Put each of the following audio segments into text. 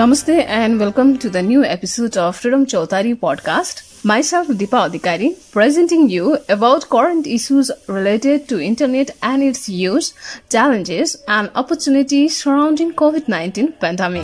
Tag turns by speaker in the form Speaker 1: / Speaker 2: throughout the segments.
Speaker 1: Namaste and welcome to the new episode of Freedom Chautari podcast. Myself, Deepa Adhikari, presenting you about current issues related to internet and its use, challenges and opportunities surrounding COVID-19 pandemic.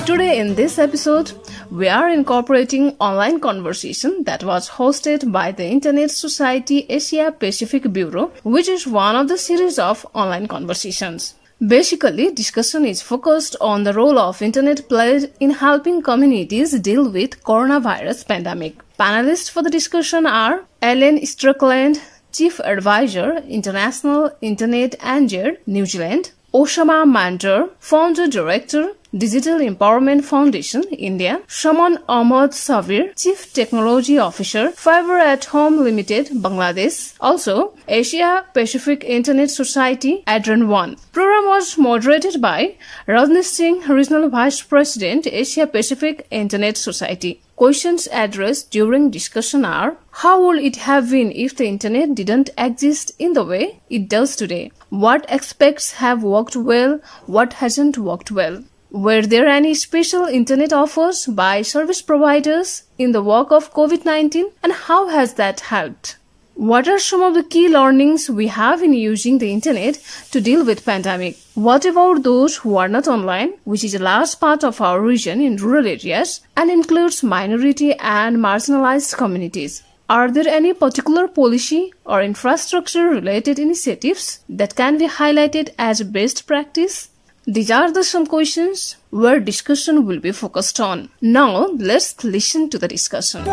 Speaker 1: Today in this episode, we are incorporating online conversation that was hosted by the Internet Society Asia Pacific Bureau, which is one of the series of online conversations. Basically, discussion is focused on the role of internet played in helping communities deal with coronavirus pandemic. Panelists for the discussion are STRICKLAND, Chief Advisor, International InternetNZ, New Zealand; Osama, MANZAR, Founder Director, Digital Empowerment Foundation, India; Sumon Ahmed, SABIR, Chief Technology Officer, Fiber at Home Limited, Bangladesh. Also, Asia Pacific Internet Society, Adrian 1. Program was moderated by Rajnesh SINGH, Regional Vice President, Asia Pacific Internet Society. Questions addressed during discussion are: how would it have been if the internet didn't exist in the way it does today? What aspects have worked well? What hasn't worked well? Were there any special internet offers by service providers in the wake of COVID-19, and how has that helped? What are some of the key learnings we have in using the internet to deal with pandemic? What about those who are not online, which is a large part of our region in rural areas and includes minority and marginalized communities? Are there any particular policy or infrastructure related initiatives that can be highlighted as best practice? These are the some questions where discussion will be focused on. Now, let's listen to the discussion.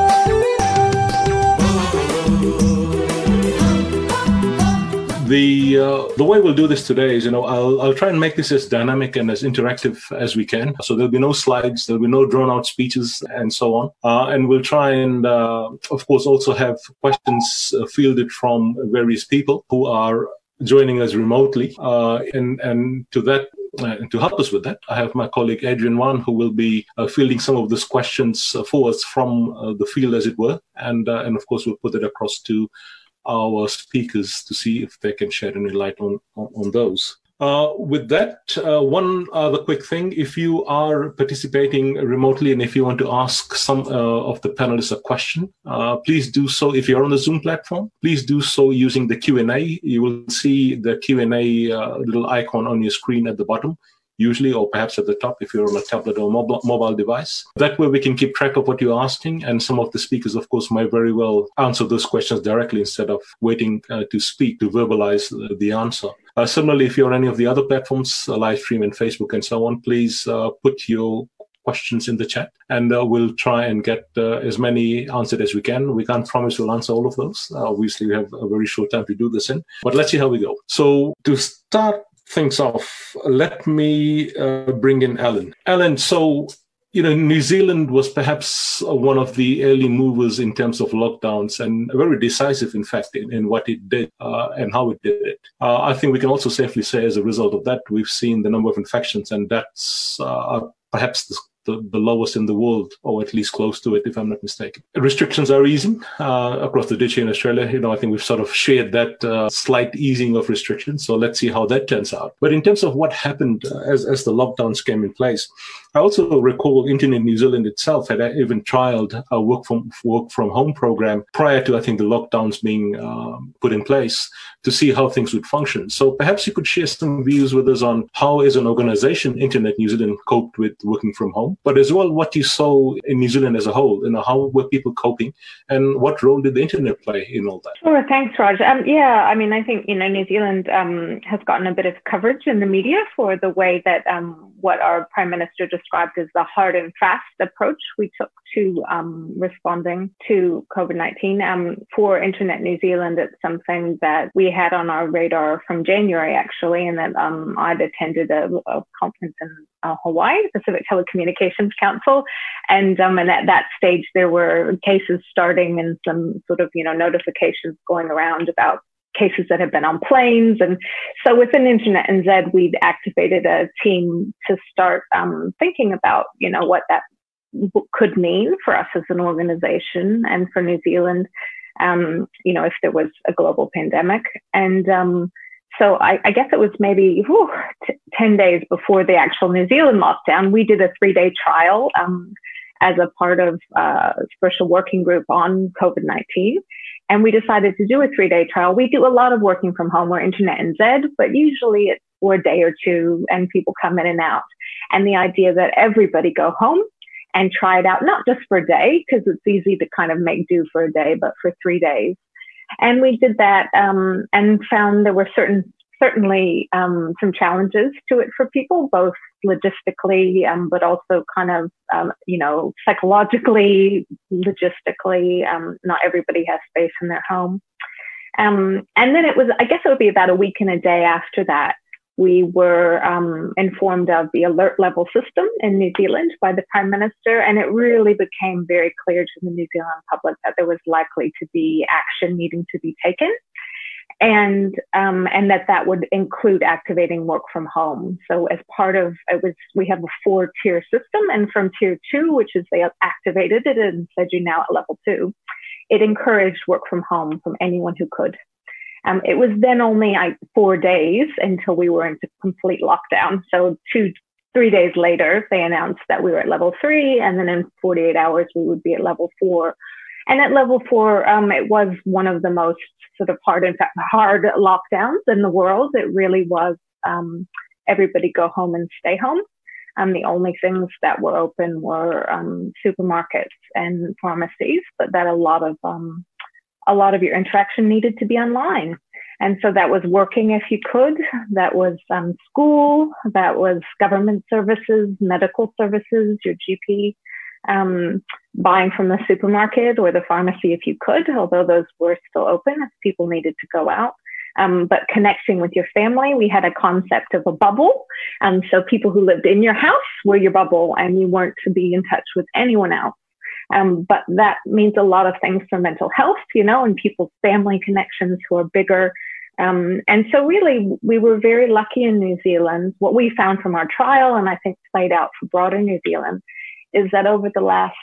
Speaker 2: The way we'll do this today is, I'll try and make this as dynamic and as interactive as we can. So there'll be no slides, there'll be no drawn-out speeches, and so on. And we'll try and, of course, also have questions fielded from various people who are joining us remotely. And to that. And to help us with that, I have my colleague Adrian who will be fielding some of these questions for us from the field, as it were. And of course, we'll put it across to our speakers to see if they can shed any light on those. With that, one other quick thing: if you are participating remotely and if you want to ask some of the panelists a question, please do so. If you're on the Zoom platform, please do so using the Q&A. You will see the Q&A little icon on your screen at the bottom, usually, or perhaps at the top if you're on a tablet or mobile device. That way we can keep track of what you're asking, and some of the speakers, of course, might very well answer those questions directly instead of waiting to speak, to verbalize the answer. Similarly, if you're on any of the other platforms, live stream and Facebook and so on, please put your questions in the chat, and we'll try and get as many answered as we can. We can't promise we'll answer all of those. Obviously, we have a very short time to do this in, but let's see how we go. So to start things off, let me bring in Alan. Alan, so, New Zealand was perhaps one of the early movers in terms of lockdowns, and very decisive, in fact, in what it did and how it did it. I think we can also safely say, as a result of that, we've seen the number of infections, and that's perhaps the lowest in the world, or at least close to it, if I'm not mistaken. Restrictions are easing across the ditch in Australia. I think we've sort of shared that slight easing of restrictions. So let's see how that turns out. But in terms of what happened as the lockdowns came in place, I also recall Internet New Zealand itself had even trialed a work from home program prior to, I think, the lockdowns being put in place, to see how things would function. So perhaps you could share some views with us on how, as an organization, Internet New Zealand coped with working from home, but as well what you saw in New Zealand as a whole. How were people coping, and what role did the internet play in all that?
Speaker 3: Sure, thanks, Raj. I think New Zealand has gotten a bit of coverage in the media for the way that what our Prime Minister described as the hard and fast approach we took to responding to COVID-19. For Internet New Zealand, it's something that we had on our radar from January, actually, and that I'd attended a conference in Hawaii, Pacific Telecommunications Council, and at that stage there were cases starting and some sort of notifications going around about cases that have been on planes. And so within InternetNZ, we'd activated a team to start thinking about, what that could mean for us as an organization and for New Zealand, if there was a global pandemic. And So I guess it was maybe 10 days before the actual New Zealand lockdown, we did a 3-day trial as a part of a special working group on COVID-19. And we decided to do a 3-day trial. We do a lot of working from home. We're InternetNZ, but usually it's for a day or two and people come in and out. And the idea that everybody go home and try it out, not just for a day, because it's easy to kind of make do for a day, but for 3 days. And we did that and found there were certainly some challenges to it for people, both logistically, but also kind of, psychologically, logistically. Not everybody has space in their home. And then it would be about a week and a day after that, we were informed of the alert level system in New Zealand by the Prime Minister, and it really became very clear to the New Zealand public that there was likely to be action needing to be taken, and that would include activating work from home. So as part of it, we have a 4-tier system, and from tier 2, which is they activated it and said you're now at level 2, it encouraged work from home from anyone who could. It was then only 4 days until we were into complete lockdown. So 3 days later, they announced that we were at level 3, and then in 48 hours, we would be at level 4. And at level 4, it was one of the most sort of hard lockdowns in the world. It really was everybody go home and stay home. The only things that were open were supermarkets and pharmacies, but that a lot of your interaction needed to be online. And so that was working if you could, that was school, that was government services, medical services, your GP, buying from the supermarket or the pharmacy if you could, although those were still open if people needed to go out. But connecting with your family, we had a concept of a bubble. So people who lived in your house were your bubble and you weren't to be in touch with anyone else. But that means a lot of things for mental health, and people's family connections who are bigger. And so really, we were very lucky in New Zealand. What we found from our trial, and I think played out for broader New Zealand, is that over the last,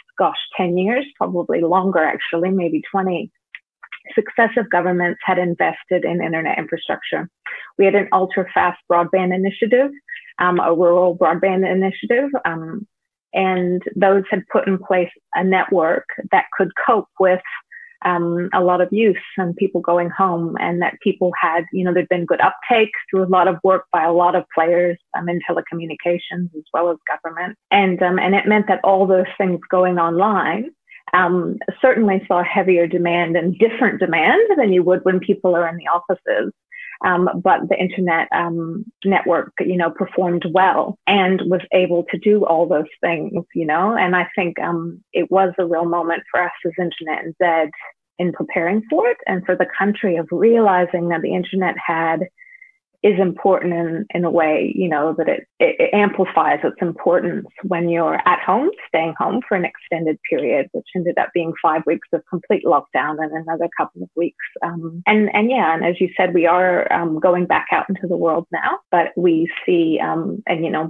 Speaker 3: 10 years, probably longer actually, maybe 20, successive governments had invested in internet infrastructure. We had an ultra-fast broadband initiative, a rural broadband initiative, and those had put in place a network that could cope with a lot of use and people going home, and that people had, there'd been good uptake through a lot of work by a lot of players in telecommunications as well as government. And it meant that all those things going online certainly saw heavier demand and different demand than you would when people are in the offices. But the internet network, performed well and was able to do all those things, and I think it was a real moment for us as InternetNZ in preparing for it, and for the country of realizing that the internet is important in a way, that it amplifies its importance when you're at home, staying home for an extended period, which ended up being 5 weeks of complete lockdown and another couple of weeks. And as you said, we are going back out into the world now, but we see,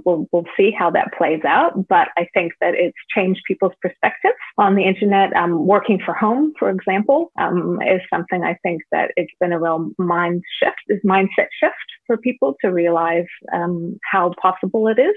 Speaker 3: we'll see how that plays out. But I think that it's changed people's perspectives on the internet. Working for home, for example, is something I think that it's been a real mindset shift for people to realize how possible it is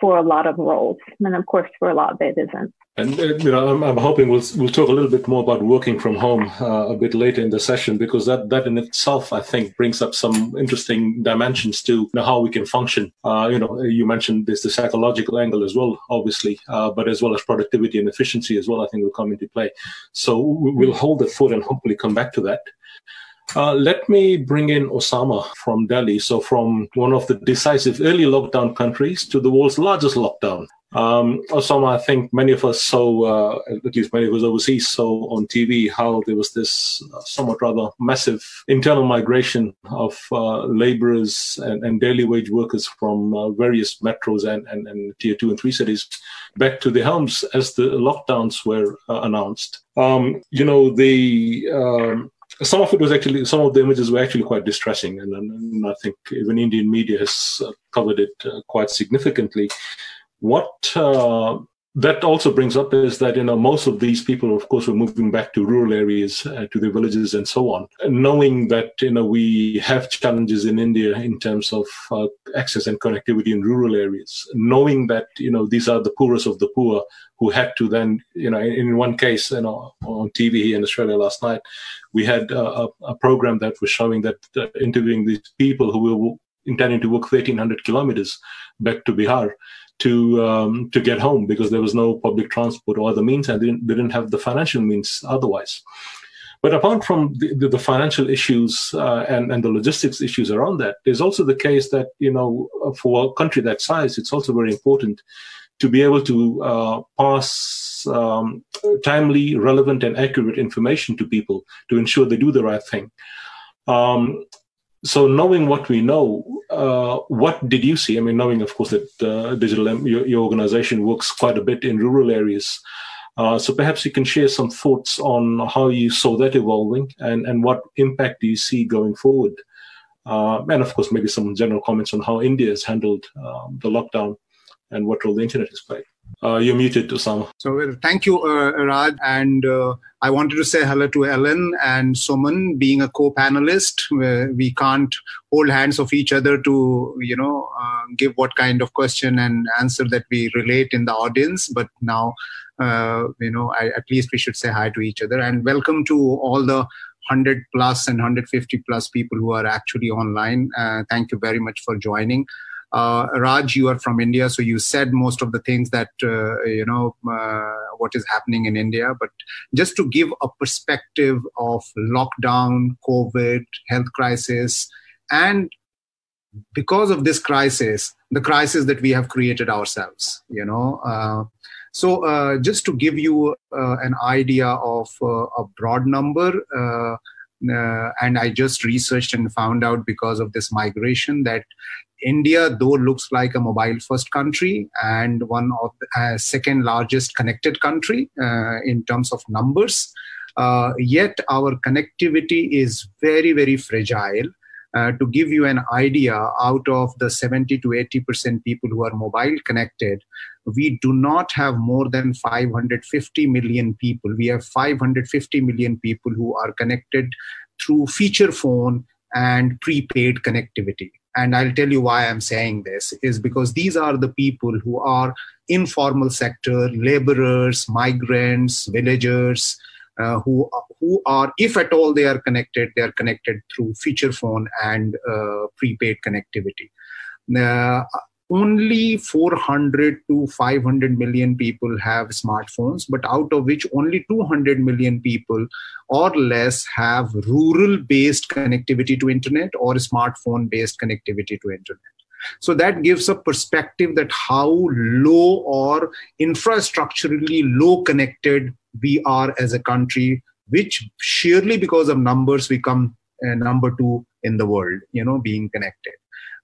Speaker 3: for a lot of roles, and of course for a lot that isn't.
Speaker 2: And I'm hoping we'll talk a little bit more about working from home a bit later in the session, because that in itself, I think, brings up some interesting dimensions to how we can function. You mentioned there's the psychological angle as well, obviously, but as well as productivity and efficiency as well, I think will come into play. So we'll hold the thought and hopefully come back to that. Let me bring in Osama from Delhi. So from one of the decisive early lockdown countries to the world's largest lockdown. Osama, I think many of us saw, at least many of us overseas, saw on TV how there was this somewhat rather massive internal migration of laborers and daily wage workers from various metros and tier 2 and 3 cities back to their homes as the lockdowns were announced. Some of the images were actually quite distressing, and I think even Indian media has covered it quite significantly. What that also brings up is that, most of these people, of course, were moving back to rural areas, to their villages and so on. And knowing that, we have challenges in India in terms of access and connectivity in rural areas, knowing that, these are the poorest of the poor who had to then, in one case, on TV here in Australia last night, we had a program that was showing that interviewing these people who were intending to walk 1,300 kilometers back to Bihar to get home because there was no public transport or other means, and they didn't have the financial means otherwise. But apart from the financial issues and the logistics issues around that, there's also the case that, for a country that size, it's also very important to be able to pass timely, relevant, and accurate information to people to ensure they do the right thing. So knowing what we know, what did you see? I mean, knowing, of course, that your organization works quite a bit in rural areas. So perhaps you can share some thoughts on how you saw that evolving and what impact do you see going forward? And of course, maybe some general comments on how India has handled the lockdown and what role the internet has played. You're muted, Osama.
Speaker 4: So thank you, Raj. And I wanted to say hello to Ellen and Sumon. Being a co-panelist, we can't hold hands of each other to, give what kind of question and answer that we relate in the audience. But now, at least we should say hi to each other. And welcome to all the 100 plus and 150 plus people who are actually online. Thank you very much for joining. Raj, you are from India, so you said most of the things that, what is happening in India. But just to give a perspective of lockdown, COVID, health crisis, and because of this crisis, the crisis that we have created ourselves, So just to give you an idea of a broad number, and I just researched and found out because of this migration that India, though looks like a mobile-first country and one of the second largest connected country in terms of numbers, yet our connectivity is very, very fragile. To give you an idea, out of the 70 to 80% people who are mobile connected, we do not have more than 550 million people. We have 550 million people who are connected through feature phone and prepaid connectivity. And I'll tell you why I'm saying this is because these are the people who are informal sector, laborers, migrants, villagers, who are, if at all they are connected through feature phone and prepaid connectivity. Only 400 to 500 million people have smartphones, but out of which only 200 million people or less have rural-based connectivity to internet or smartphone-based connectivity to internet. So that gives a perspective that how low or infrastructurally low connected we are as a country, which sheerly because of numbers we come number 2 in the world, being connected.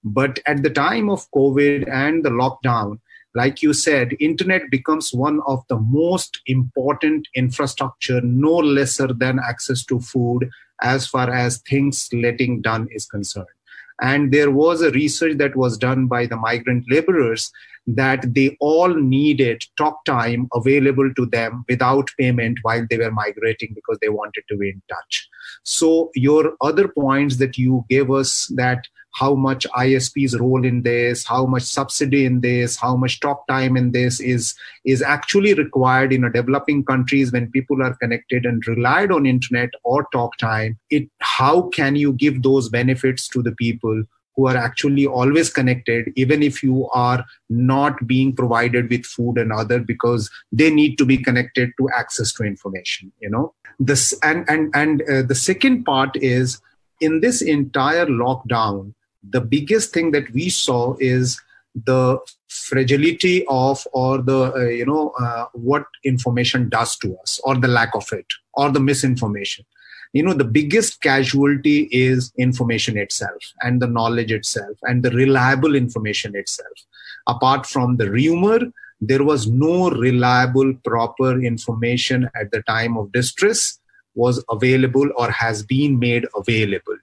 Speaker 4: But at the time of COVID and the lockdown, like you said, internet becomes one of the most important infrastructure, no lesser than access to food as far as things letting done is concerned. And there was a research that was done by the migrant laborers that they all needed talk time available to them without payment while they were migrating because they wanted to be in touch. So your other points that you gave us, that how much ISP's role in this, how much subsidy in this, how much talk time in this is actually required in a developing countries when people are connected and relied on internet or talk time. How can you give those benefits to the people who are actually always connected, even if you are not being provided with food and other, because they need to be connected to access to information, This the second part is, in this entire lockdown, the biggest thing that we saw is the fragility of, or the, what information does to us, or the lack of it, or the misinformation. The biggest casualty is information itself and the knowledge itself and the reliable information itself. Apart from the rumor, there was no reliable, proper information at the time of distress. was available or has been made available.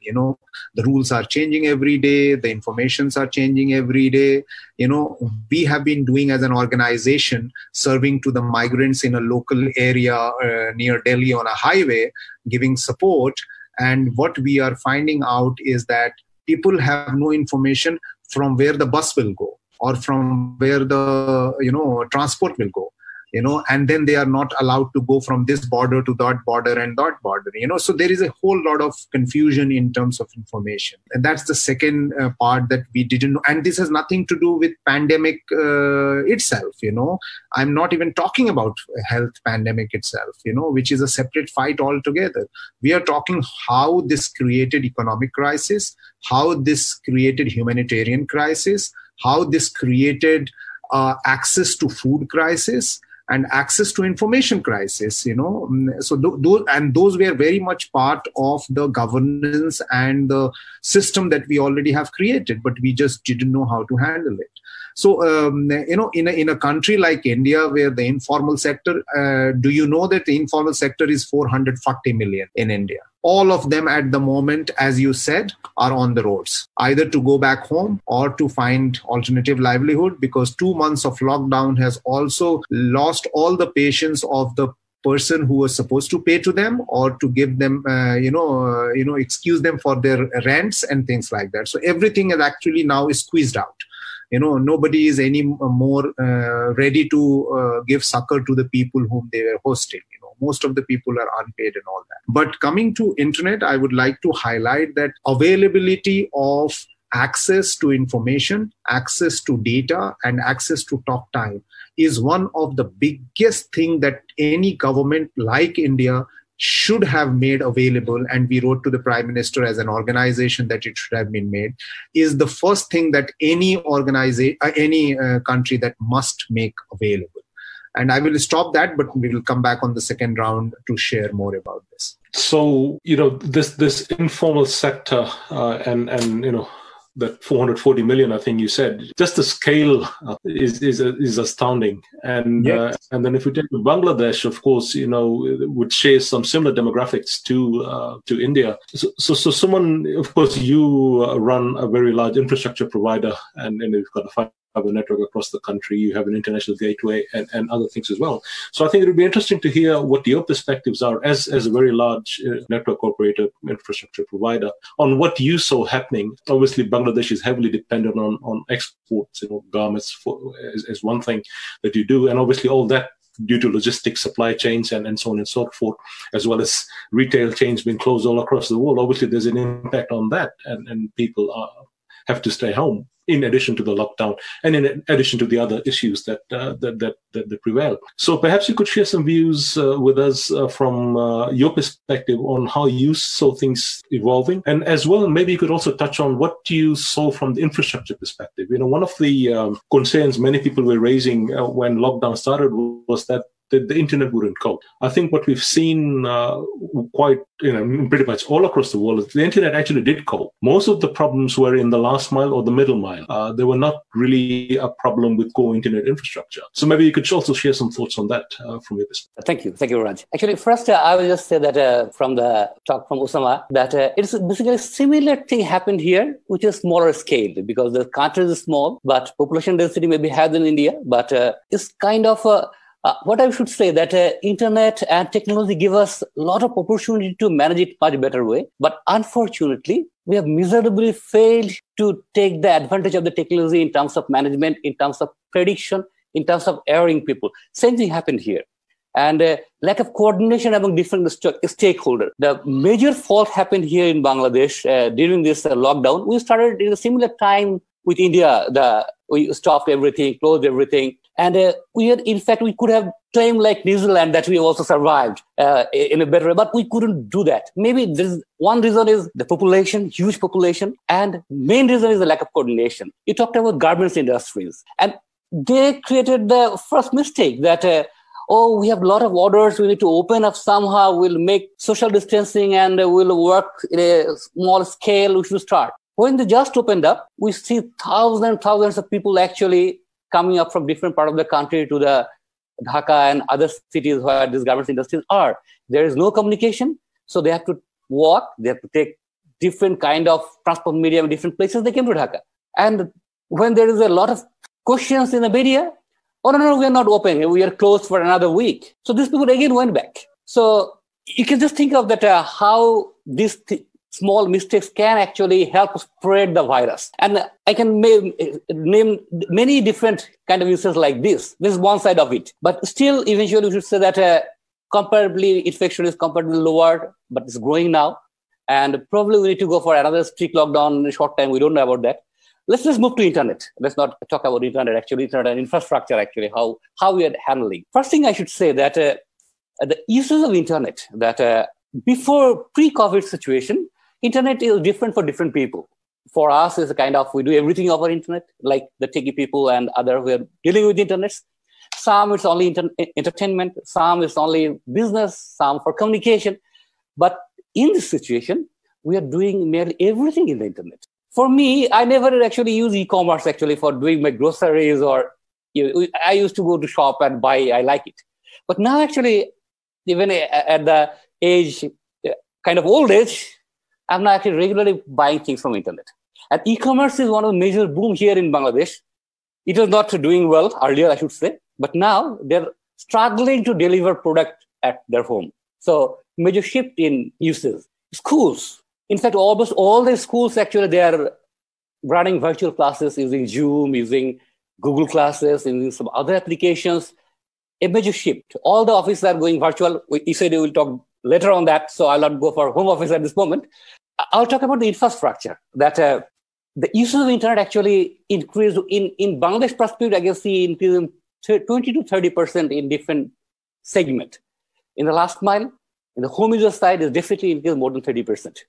Speaker 4: The rules are changing every day. The informations are changing every day. We have been doing as an organization, serving to the migrants in a local area near Delhi on a highway, giving support. And what we are finding out is that people have no information from where the bus will go or from where the transport will go. And then they are not allowed to go from this border to that border and that border, so there is a whole lot of confusion in terms of information. And that's the second part that we didn't know. And this has nothing to do with pandemic itself, I'm not even talking about health pandemic itself, which is a separate fight altogether. We are talking how this created economic crisis, how this created humanitarian crisis, how this created access to food crisis, and access to information crisis, So those were very much part of the governance and the system that we already have created, but we just didn't know how to handle it. So, in a country like India, where the informal sector, do you know that the informal sector is 440 million in India? All of them at the moment, as you said, are on the roads, either to go back home or to find alternative livelihood, because 2 months of lockdown has also lost all the patience of the person who was supposed to pay to them or to give them, excuse them for their rents and things like that. So everything is actually now squeezed out. Nobody is any more ready to give succor to the people whom they were hosting. Most of the people are unpaid and all that. But coming to internet, I would like to highlight that availability of access to information, access to data, and access to talk time is one of the biggest thing that any government like India should have made available. And we wrote to the Prime Minister as an organization that it should have been made, is the first thing that any organization, any country that must make available. And I will stop that, but we will come back on the second round to share more about this.
Speaker 2: So, this informal sector and that 440 million, I think you said, just the scale is astounding. And
Speaker 4: yes.
Speaker 2: And then if we take Bangladesh, of course, would share some similar demographics to India. So Sumon, of course, you run a very large infrastructure provider, and you've got a fiber network across the country. You have an international gateway and other things as well. So I think it would be interesting to hear what your perspectives are as a very large network operator, infrastructure provider, on what you saw happening. Obviously, Bangladesh is heavily dependent on exports, garments is one thing that you do. And obviously all that due to logistics, supply chains, and so on and so forth, as well as retail chains being closed all across the world. Obviously, there's an impact on that, and people have to stay home, in addition to the lockdown and in addition to the other issues that prevail. So perhaps you could share some views with us from your perspective on how you saw things evolving, and as well, maybe you could also touch on what you saw from the infrastructure perspective. One of the concerns many people were raising when lockdown started was that the internet wouldn't cope. I think what we've seen quite, pretty much all across the world, is the internet actually did cope. Most of the problems were in the last mile or the middle mile. They were not really a problem with core internet infrastructure. So maybe you could also share some thoughts on that from your perspective.
Speaker 5: Thank you, Raj. Actually, first, I will just say that from the talk from Osama, that it's basically a similar thing happened here, which is smaller scale, because the country is small, but population density may be higher than India, but it's kind of what I should say, that internet and technology give us a lot of opportunity to manage it much better way. But unfortunately, we have miserably failed to take the advantage of the technology in terms of management, in terms of prediction, in terms of erring people. Same thing happened here. And lack of coordination among different stakeholders. The major fault happened here in Bangladesh during this lockdown. We started in a similar time with India. We stopped everything, closed everything. And in fact, we could have claimed like New Zealand that we also survived in a better way, but we couldn't do that. Maybe there's one reason is the population, huge population, and main reason is the lack of coordination. You talked about garments industries, and they created the first mistake that, we have a lot of orders, we need to open up somehow, we'll make social distancing and we'll work in a small scale, we should start. When they just opened up, we see thousands and thousands of people actually coming up from different parts of the country to the Dhaka and other cities where these garments industries are. There is no communication. So they have to walk, they have to take different kind of transport medium, different places. They came to Dhaka. And when there is a lot of questions in the media, oh, no, we are not open. We are closed for another week. So these people again went back. So you can just think of that, how these small mistakes can actually help spread the virus. And I can name many different kind of uses like this. This is one side of it. But still, eventually, we should say that comparably, infection is comparatively lower, but it's growing now. And probably we need to go for another strict lockdown in a short time. We don't know about that. Let's just move to internet. Let's not talk about internet, actually, internet and infrastructure, actually, how we are handling. First thing I should say that the uses of internet, that before pre-COVID situation, internet is different for different people. For us, it's a kind of, we do everything over internet, like the techie people and other who are dealing with internet. Some it's only entertainment, some it's only business, some for communication. But in this situation, we are doing nearly everything in the internet. For me, I never actually use e-commerce actually for doing my groceries, or I used to go to shop and buy, I like it. But now actually, even at the age, kind of old age, I'm now actually regularly buying things from internet. And e-commerce is one of the major boom here in Bangladesh. It was not doing well earlier, I should say, but now they're struggling to deliver product at their home. So major shift in uses. Schools. In fact, almost all the schools actually, they are running virtual classes using Zoom, using Google Classes, using some other applications. A major shift. All the offices are going virtual. You said we will talk later on that, so I'll not go for home office at this moment. I'll talk about the infrastructure, that the use of internet actually increased in Bangladesh perspective. I can see increasing 20 to 30% in different segment. In the last mile, in the home user side, is definitely increased more than 30%.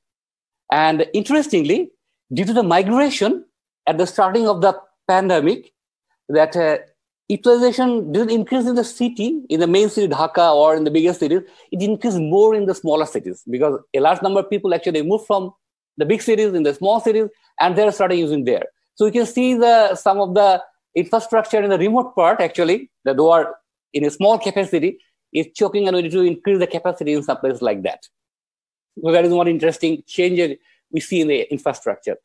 Speaker 5: And interestingly, due to the migration at the starting of the pandemic, that utilization didn't increase in the city, in the main city, Dhaka, or in the bigger cities. It increased more in the smaller cities because a large number of people actually moved from the big cities in the small cities, and they're starting using there. So you can see some of the infrastructure in the remote part, actually, that though are in a small capacity, is choking, and we need to increase the capacity in some places like that. So that is one interesting change we see in the infrastructure.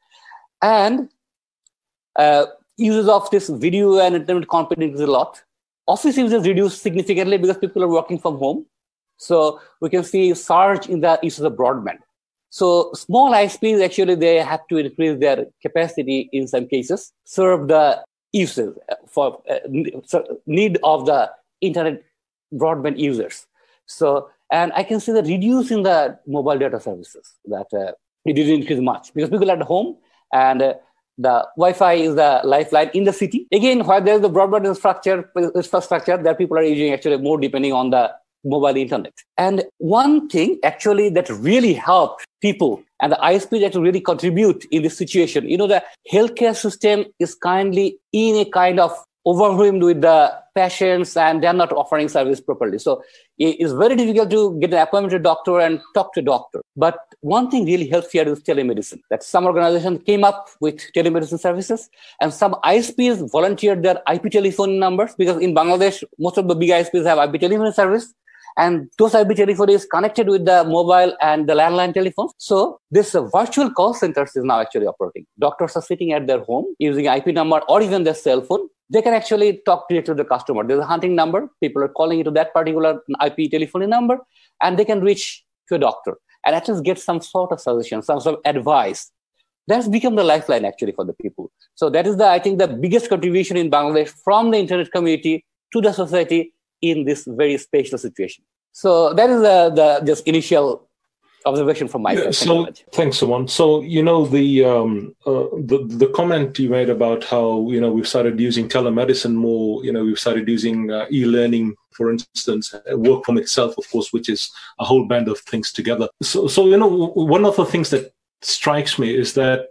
Speaker 5: And uses of this video and internet conferencing is a lot. Office users reduced significantly because people are working from home. So we can see a surge in the use of the broadband. So small ISPs, actually, they have to increase their capacity in some cases, serve the uses for need of the internet broadband users. So, and I can see the reduce in the mobile data services, that it didn't increase much because people are at home, and the Wi-Fi is the lifeline in the city. Again, where there's the broadband infrastructure, that people are using actually more depending on the mobile internet. And one thing actually that really helped people and the ISP that really contribute in this situation, the healthcare system is kindly in a kind of overwhelmed with the patients, and they're not offering service properly. So it's very difficult to get an appointment to a doctor and talk to a doctor. But one thing really helps here is telemedicine. That some organizations came up with telemedicine services, and some ISPs volunteered their IP telephone numbers, because in Bangladesh, most of the big ISPs have IP telephone service. And those IP telephone is connected with the mobile and the landline telephones. So this virtual call centers is now actually operating. Doctors are sitting at their home using IP number or even their cell phone. They can actually talk directly to the customer. There's a hunting number. People are calling into that particular IP telephone number, and they can reach to a doctor and at least get some sort of suggestion, some sort of advice. That's become the lifeline actually for the people. So that is I think the biggest contribution in Bangladesh from the internet community to the society in this very special situation. So that is the just initial observation from my side.
Speaker 2: So thanks, Sumon. So the comment you made about how we've started using telemedicine more. We've started using e-learning, for instance, work from itself, of course, which is a whole band of things together. So one of the things that strikes me is that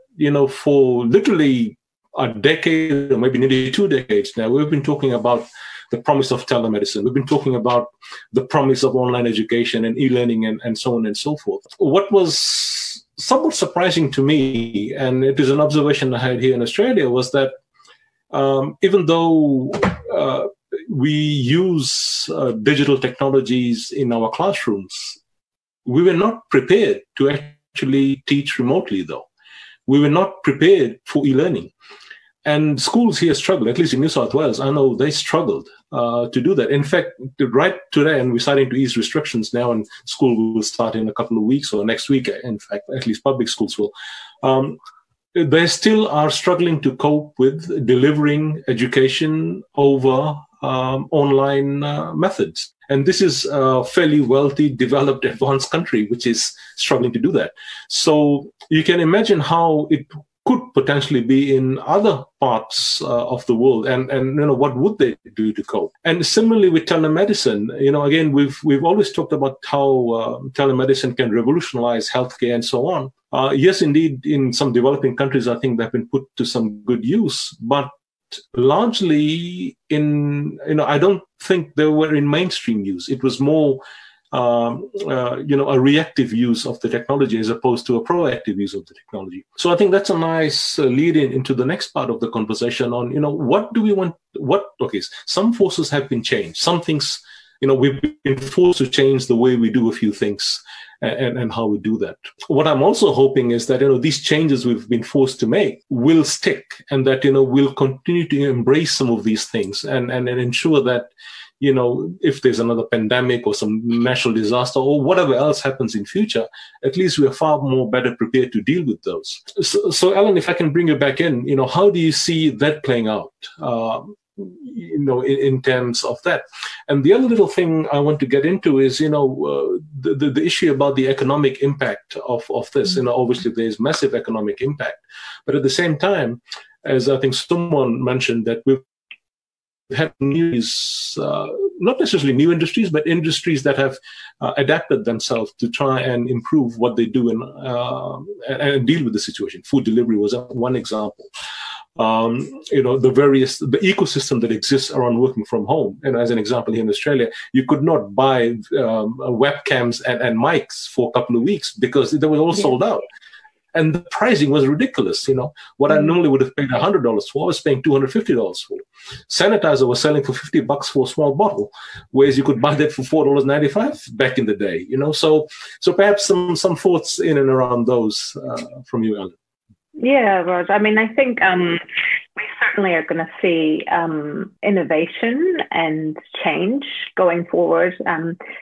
Speaker 2: for literally a decade or maybe nearly 2 decades now, we've been talking about the promise of telemedicine. We've been talking about the promise of online education and e-learning and so on and so forth. What was somewhat surprising to me, and it is an observation I had here in Australia, was that even though we use digital technologies in our classrooms, We were not prepared to actually teach remotely, though. We were not prepared for e-learning. And schools here struggle, at least in New South Wales. I know they struggled to do that. In fact, right today, and we're starting to ease restrictions now, and school will start in a couple of weeks or next week. In fact, at least public schools will. They still are struggling to cope with delivering education over online methods. And this is a fairly wealthy, developed, advanced country which is struggling to do that. So you can imagine how it could potentially be in other parts of the world, and what would they do to cope? And similarly with telemedicine, again, we've always talked about how telemedicine can revolutionize healthcare and so on. Yes, indeed, in some developing countries, I think they've been put to some good use, but largely I don't think they were in mainstream use. It was more a reactive use of the technology as opposed to a proactive use of the technology. So I think that's a nice lead in into the next part of the conversation on, what do we want? Some forces have been changed. Some things, we've been forced to change the way we do a few things and how we do that. What I'm also hoping is that, these changes we've been forced to make will stick, and that, we'll continue to embrace some of these things and ensure that, if there's another pandemic or some natural disaster or whatever else happens in future, at least we're far more better prepared to deal with those. So Alan, if I can bring you back in, how do you see that playing out, in terms of that? And the other little thing I want to get into is, the issue about the economic impact of this. Obviously there's massive economic impact, but at the same time, as I think Sumon mentioned, that we've had not necessarily new industries, but industries that have adapted themselves to try and improve what they do and deal with the situation. Food delivery was one example. The ecosystem that exists around working from home. And as an example, here in Australia, you could not buy webcams and mics for a couple of weeks because they were all sold out. And the pricing was ridiculous. What I normally would have paid $100 for, I was paying $250 for. Sanitizer was selling for $50 for a small bottle, whereas you could buy that for $4.95 back in the day. So perhaps some thoughts in and around those from you, Alan.
Speaker 3: Yeah, Raj. I mean, I think we certainly are going to see innovation and change going forward,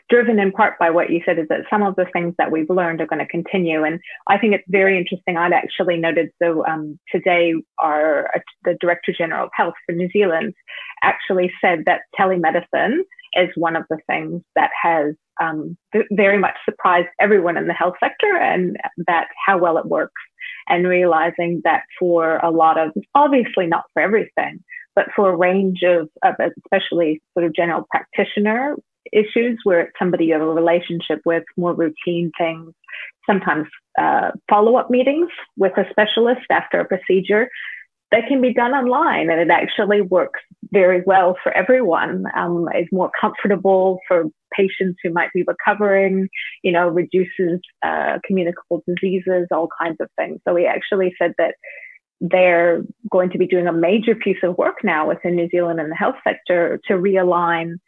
Speaker 3: driven in part by what you said, is that some of the things that we've learned are going to continue. And I think it's very interesting. I'd actually noted, today the Director General of Health for New Zealand actually said that telemedicine is one of the things that has very much surprised everyone in the health sector, and that how well it works. And realizing that for a lot of, obviously not for everything, but for a range of especially sort of general practitioner issues where it's somebody you have a relationship with, more routine things, sometimes follow-up meetings with a specialist after a procedure, that can be done online, and it actually works very well for everyone. It's more comfortable for patients who might be recovering, reduces communicable diseases, all kinds of things. So we actually said that they're going to be doing a major piece of work now within New Zealand in the health sector to realign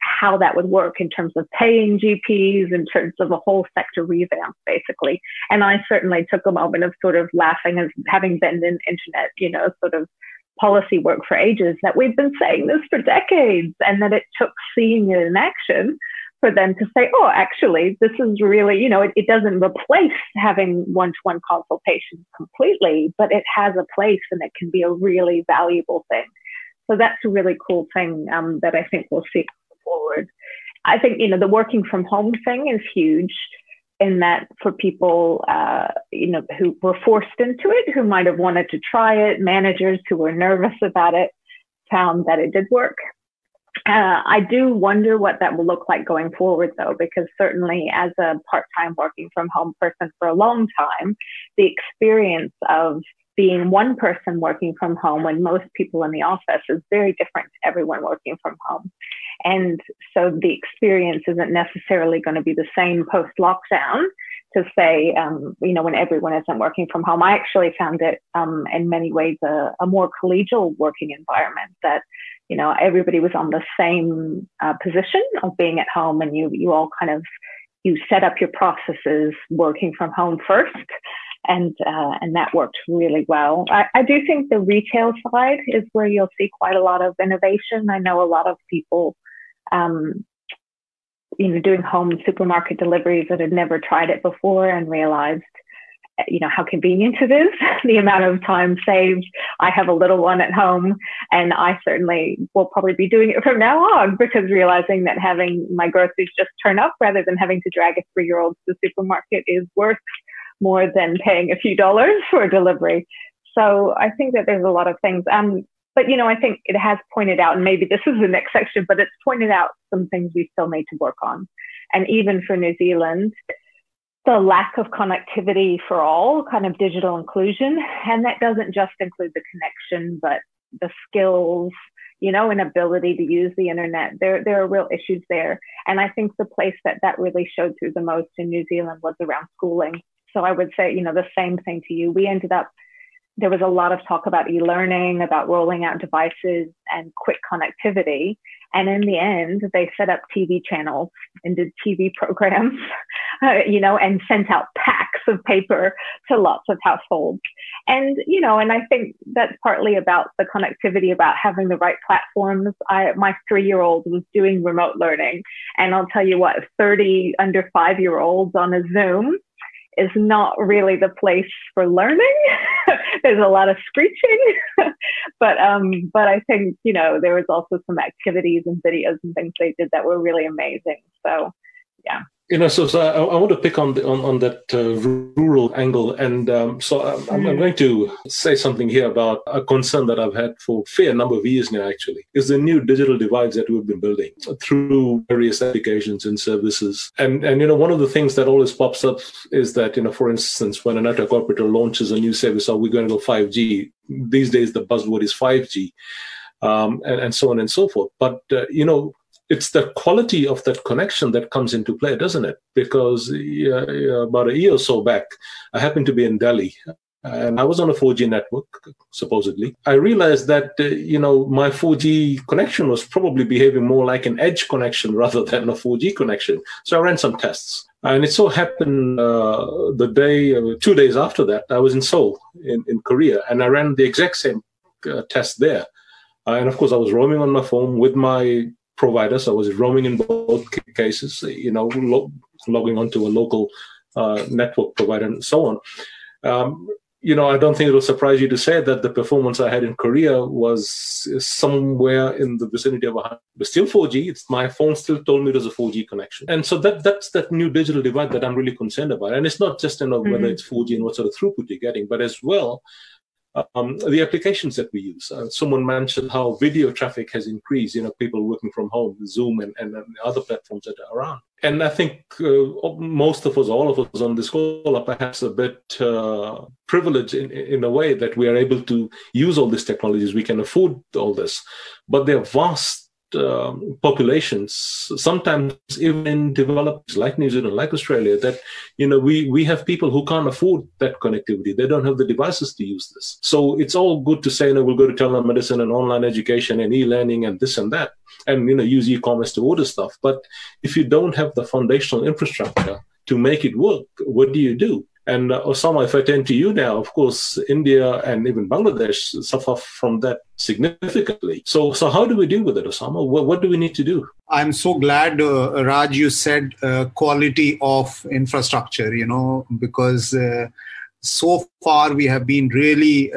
Speaker 3: how that would work in terms of paying GPs, in terms of a whole sector revamp, basically. And I certainly took a moment of sort of laughing, as having been in internet, sort of policy work for ages, that we've been saying this for decades, and that it took seeing it in action for them to say, oh, actually, this is really, it doesn't replace having one-to-one consultations completely, but it has a place and it can be a really valuable thing. So that's a really cool thing that I think we'll see forward. I think, the working from home thing is huge, in that for people, who were forced into it, who might have wanted to try it, managers who were nervous about it, found that it did work. I do wonder what that will look like going forward, though, because certainly as a part-time working from home person for a long time, the experience of being one person working from home when most people in the office is very different to everyone working from home. And so the experience isn't necessarily going to be the same post-lockdown to say, when everyone isn't working from home. I actually found it in many ways a more collegial working environment, that, everybody was on the same position of being at home, and you all kind of, you set up your processes working from home first. And that worked really well. I do think the retail side is where you'll see quite a lot of innovation. I know a lot of people, doing home supermarket deliveries that had never tried it before and realized, how convenient it is, the amount of time saved. I have a little one at home, and I certainly will probably be doing it from now on, because realizing that having my groceries just turn up rather than having to drag a 3-year-old to the supermarket is worth more than paying a few dollars for a delivery. So I think that there's a lot of things. But, I think it has pointed out, and maybe this is the next section, but it's pointed out some things we still need to work on. And even for New Zealand, the lack of connectivity for all, kind of digital inclusion. And that doesn't just include the connection, but the skills, and ability to use the internet. There are real issues there. And I think the place that really showed through the most in New Zealand was around schooling. So I would say, the same thing to you. There was a lot of talk about e-learning, about rolling out devices and quick connectivity. And in the end, they set up TV channels and did TV programs, and sent out packs of paper to lots of households. And, and I think that's partly about the connectivity, about having the right platforms. My 3-year-old was doing remote learning. And I'll tell you what, 30 under 5-year-olds on a Zoom is not really the place for learning. There's a lot of screeching, but I think, there was also some activities and videos and things they did that were really amazing. So, yeah.
Speaker 2: So I want to pick on that rural angle, and I'm going to say something here about a concern that I've had for a fair number of years now. Actually, is the new digital divides that we've been building through various applications and services. And one of the things that always pops up is that for instance, when a network operator launches a new service, are we going to go 5G? These days, the buzzword is 5G, and so on and so forth. But it's the quality of that connection that comes into play, doesn't it? Because about a year or so back, I happened to be in Delhi, and I was on a 4G network, supposedly. I realized that, my 4G connection was probably behaving more like an edge connection rather than a 4G connection. So I ran some tests. And it so happened 2 days after that, I was in Seoul, in Korea, and I ran the exact same test there. And of course, I was roaming on my phone with my providers. I was roaming in both cases, logging onto a local network provider and so on. I don't think it'll surprise you to say that the performance I had in Korea was somewhere in the vicinity of 100. But still 4G. My phone still told me it was a 4G connection. And so that's that new digital divide that I'm really concerned about. And it's not just whether it's 4G and what sort of throughput you're getting, but as well, the applications that we use. Someone mentioned how video traffic has increased, people working from home, Zoom and other platforms that are around. And I think most of us, all of us on this call are perhaps a bit privileged in a way that we are able to use all these technologies. We can afford all this. But they're vast populations, sometimes even in developed like New Zealand, like Australia, that we have people who can't afford that connectivity. They don't have the devices to use this. So it's all good to say, we'll go to telemedicine and online education and e-learning and this and that, and use e-commerce to order stuff. But if you don't have the foundational infrastructure to make it work, what do you do? And Osama, if I turn to you now, of course, India and even Bangladesh suffer from that significantly. So how do we deal with it, Osama? What do we need to do?
Speaker 4: I'm so glad, Raj, you said quality of infrastructure, because so far we have been really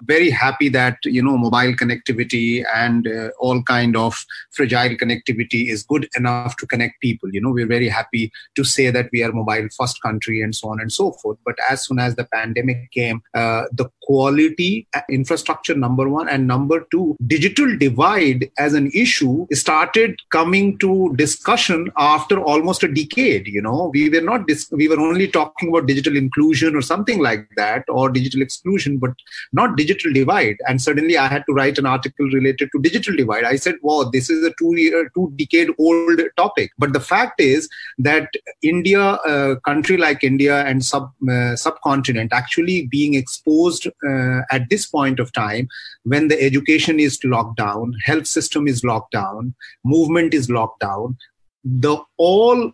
Speaker 4: very happy that, mobile connectivity and all kind of fragile connectivity is good enough to connect people. We're very happy to say that we are mobile first country and so on and so forth. But as soon as the pandemic came, the quality infrastructure, number one, and number two, digital divide as an issue started coming to discussion after almost a decade. We were only talking about digital inclusion or something like that, or digital exclusion, but not digital divide. And suddenly I had to write an article related to digital divide. I said, wow, this is a 2-decade-old topic. But the fact is that India, a country like India and subcontinent, actually being exposed at this point of time, when the education is locked down, health system is locked down, movement is locked down, all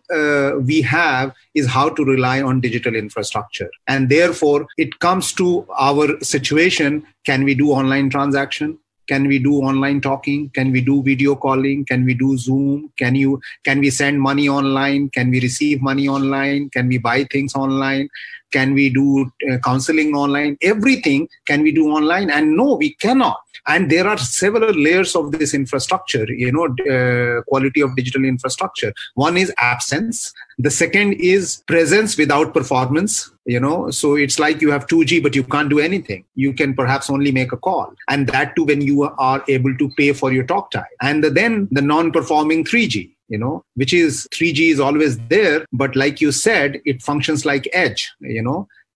Speaker 4: we have is how to rely on digital infrastructure. And therefore, it comes to our situation. Can we do online transaction? Can we do online talking? Can we do video calling? Can we do Zoom? Can we send money online? Can we receive money online? Can we buy things online? Can we do counseling online? Everything can we do online? And no, we cannot. And there are several layers of this infrastructure, quality of digital infrastructure. One is absence. The second is presence without performance. So it's like you have 2G, but you can't do anything. You can perhaps only make a call. And that too when you are able to pay for your talk time. And then the non-performing 3G. Which is 3G is always there, but like you said, it functions like edge,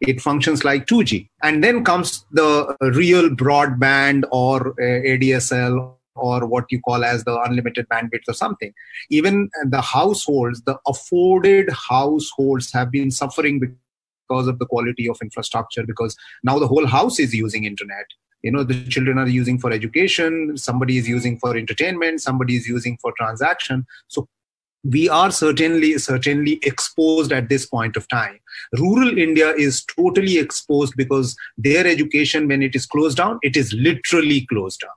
Speaker 4: it functions like 2G. And then comes the real broadband or ADSL or what you call as the unlimited bandwidth or something. Even the households, the afforded households have been suffering because of the quality of infrastructure, because now the whole house is using internet. The children are using for education, somebody is using for entertainment, somebody is using for transaction. So we are certainly exposed at this point of time. Rural India is totally exposed because their education, when it is closed down, it is literally closed down.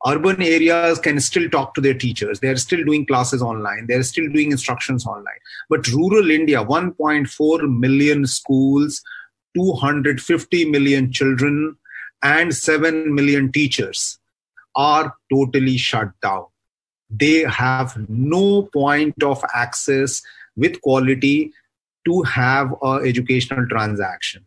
Speaker 4: Urban areas can still talk to their teachers. They are still doing classes online. They are still doing instructions online. But rural India, 1.4 million schools, 250 million children, and 7 million teachers are totally shut down. They have no point of access with quality to have an educational transaction.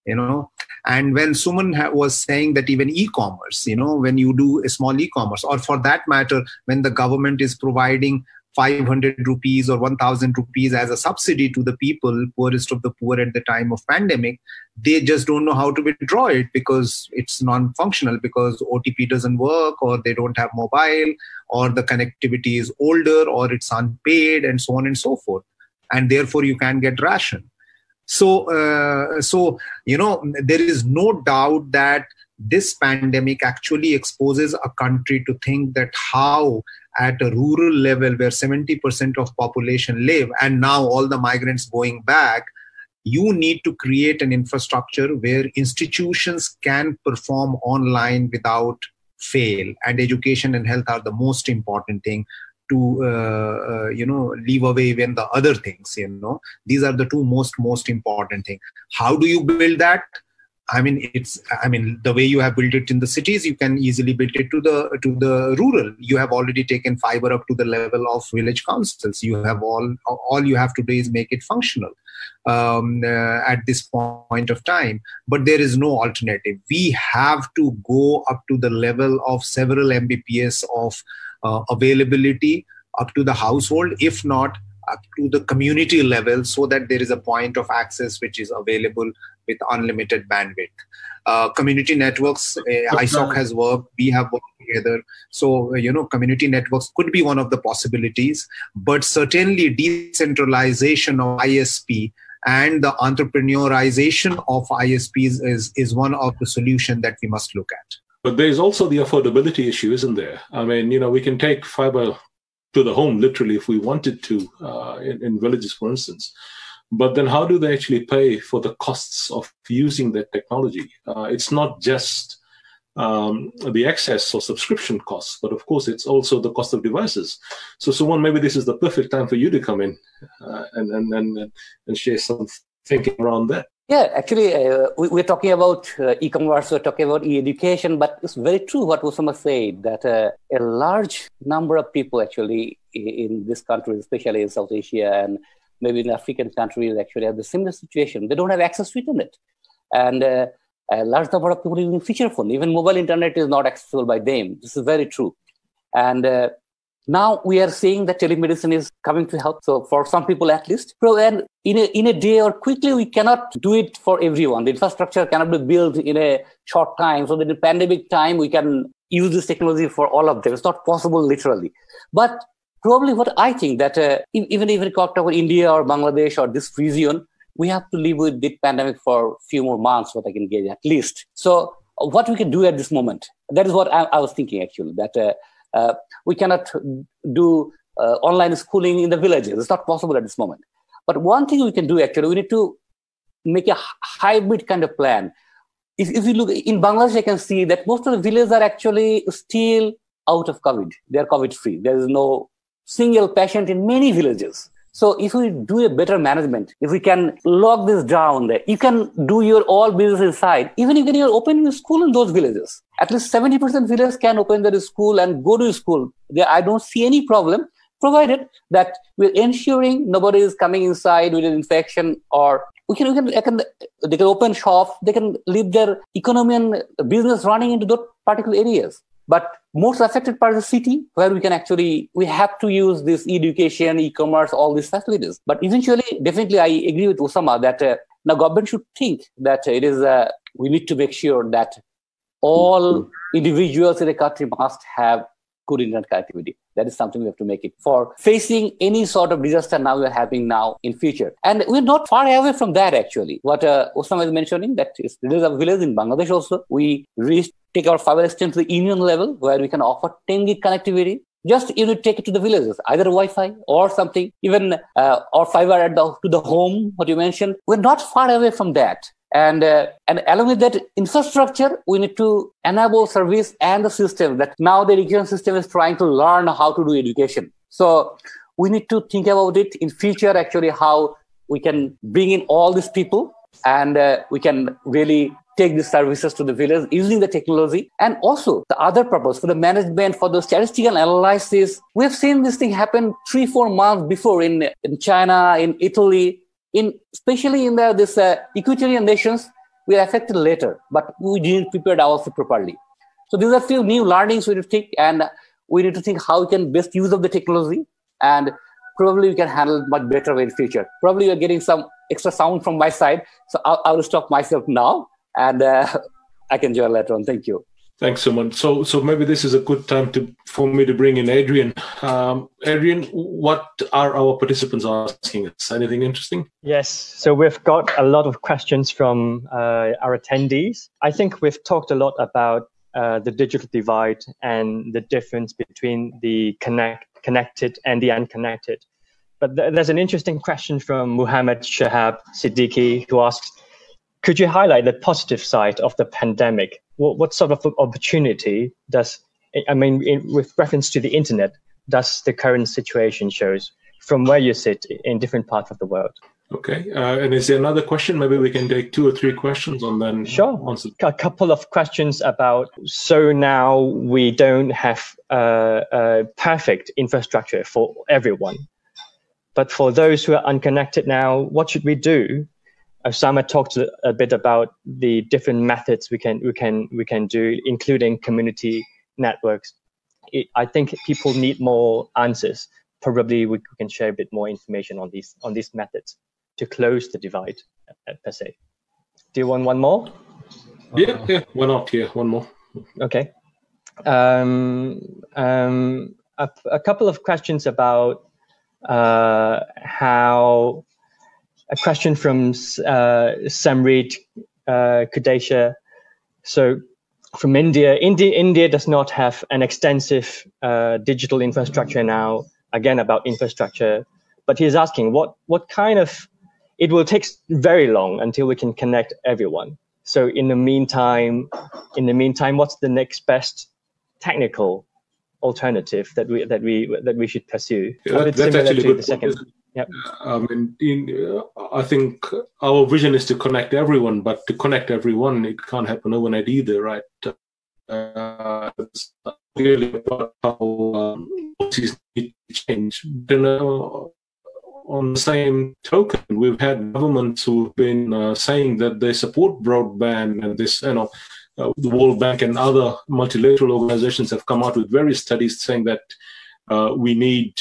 Speaker 4: And when Sumon was saying that even e-commerce, when you do a small e-commerce, or for that matter, when the government is providing 500 rupees or 1,000 rupees as a subsidy to the people, poorest of the poor at the time of pandemic, they just don't know how to withdraw it because it's non-functional, because OTP doesn't work, or they don't have mobile, or the connectivity is older, or it's unpaid, and so on and so forth. And therefore, you can get ration. So there is no doubt that this pandemic actually exposes a country to think that how at a rural level where 70% of population live, and now all the migrants going back, you need to create an infrastructure where institutions can perform online without fail. And education and health are the most important thing to, leave away even the other things, These are the two most important things. How do you build that? The way you have built it in the cities, you can easily build it to the rural. You have already taken fiber up to the level of village councils. You have all you have to do is make it functional at this point of time. But there is no alternative. We have to go up to the level of several Mbps of availability up to the household, if not up to the community level, so that there is a point of access which is available with unlimited bandwidth. Community networks, ISOC has worked, we have worked together. So, community networks could be one of the possibilities, but certainly decentralization of ISP and the entrepreneurization of ISPs is one of the solutions that we must look at.
Speaker 2: But there's also the affordability issue, isn't there? We can take fiber to the home, literally, if we wanted to, in villages, for instance. But then how do they actually pay for the costs of using that technology? It's not just the access or subscription costs, but of course, it's also the cost of devices. So Sumon, maybe this is the perfect time for you to come in and share some thinking around that.
Speaker 5: Yeah, actually, we're talking about e-commerce, we're talking about e-education, but it's very true what Osama said, that a large number of people actually in this country, especially in South Asia and maybe in African countries, actually have the similar situation. They don't have access to internet. And a large number of people using feature phone, even mobile internet is not accessible by them. This is very true. And now we are seeing that telemedicine is coming to help. So for some people at least. So and in a day or quickly, we cannot do it for everyone. The infrastructure cannot be built in a short time. So that in the pandemic time, we can use this technology for all of them. It's not possible literally. But probably what I think that even if we talk about India or Bangladesh or this region, we have to live with the pandemic for a few more months, what I can get at least. So what we can do at this moment, that is what I was thinking actually, that we cannot do online schooling in the villages. It's not possible at this moment. But one thing we can do, actually, we need to make a hybrid kind of plan. If you look in Bangladesh, I can see that most of the villages are actually still out of COVID. They are COVID-free. There is no single patient in many villages. So if we do a better management, if we can lock this down, you can do your all business inside. Even if you're opening a school in those villages, at least 70% villages can open their school and go to school. I don't see any problem, provided that we're ensuring nobody is coming inside with an infection, or they can open shops, they can leave their economy and business running into those particular areas. But most affected part of the city, where we have to use this education, e-commerce, all these facilities. But eventually, definitely, I agree with Osama that the government should think that we need to make sure that all individuals in the country must have good internet connectivity. That is something we have to make it for facing any sort of disaster now we are having now in future. And we're not far away from that, actually. What Osama is mentioning, that there is a village in Bangladesh also. We take our fiber extend to the union level, where we can offer 10 gig connectivity. Just take it to the villages, either Wi-Fi or something, even or fiber to the home, what you mentioned. We're not far away from that. And along with that infrastructure, we need to enable service and the system that now the education system is trying to learn how to do education. So we need to think about it in future, actually, how we can bring in all these people and we can really take these services to the village using the technology. And also the other purpose for the management, for the statistical analysis. We have seen this thing happen 3-4 months before in China, in Italy, especially in this equatorial nations. We are affected later, but we didn't prepare ourselves properly. So these are a few new learnings we need to take, and we need to think how we can best use of the technology, and probably we can handle it much better in the future. Probably you're getting some extra sound from my side, so I will stop myself now, and I can join later on. Thank you.
Speaker 2: Thanks, Sumon. So maybe this is a good time for me to bring in Adrian. Adrian, what are our participants asking us? Anything interesting?
Speaker 6: Yes. So we've got a lot of questions from our attendees. I think we've talked a lot about the digital divide and the difference between the connected and the unconnected. But there's an interesting question from Muhammad Shahab Siddiqui, who asks, could you highlight the positive side of the pandemic? What sort of opportunity with reference to the internet, does the current situation shows from where you sit in different parts of the world?
Speaker 2: Okay. And is there another question? Maybe we can take 2 or 3 questions and then answer.
Speaker 6: A couple of questions about, so now we don't have a perfect infrastructure for everyone. But for those who are unconnected now, what should we do? Osama talked a bit about the different methods we can do, including community networks. I think people need more answers. Probably we can share a bit more information on these methods to close the divide per se. Do you want one more?
Speaker 2: Yeah. Why not? Yeah, one more.
Speaker 6: Okay. A couple of questions about how. A question from Samrit Kudesha. So from India. India does not have an extensive digital infrastructure now, again about infrastructure, but he's asking what kind of, it will take very long until we can connect everyone. So in the meantime, what's the next best technical alternative that we should pursue?
Speaker 2: Yeah, that's actually a good point.
Speaker 6: Yep.
Speaker 2: I think our vision is to connect everyone, but to connect everyone, it can't happen overnight either, right? It's really about how policies need to change. On the same token, we've had governments who've been saying that they support broadband, and this, the World Bank and other multilateral organizations have come out with various studies saying that we need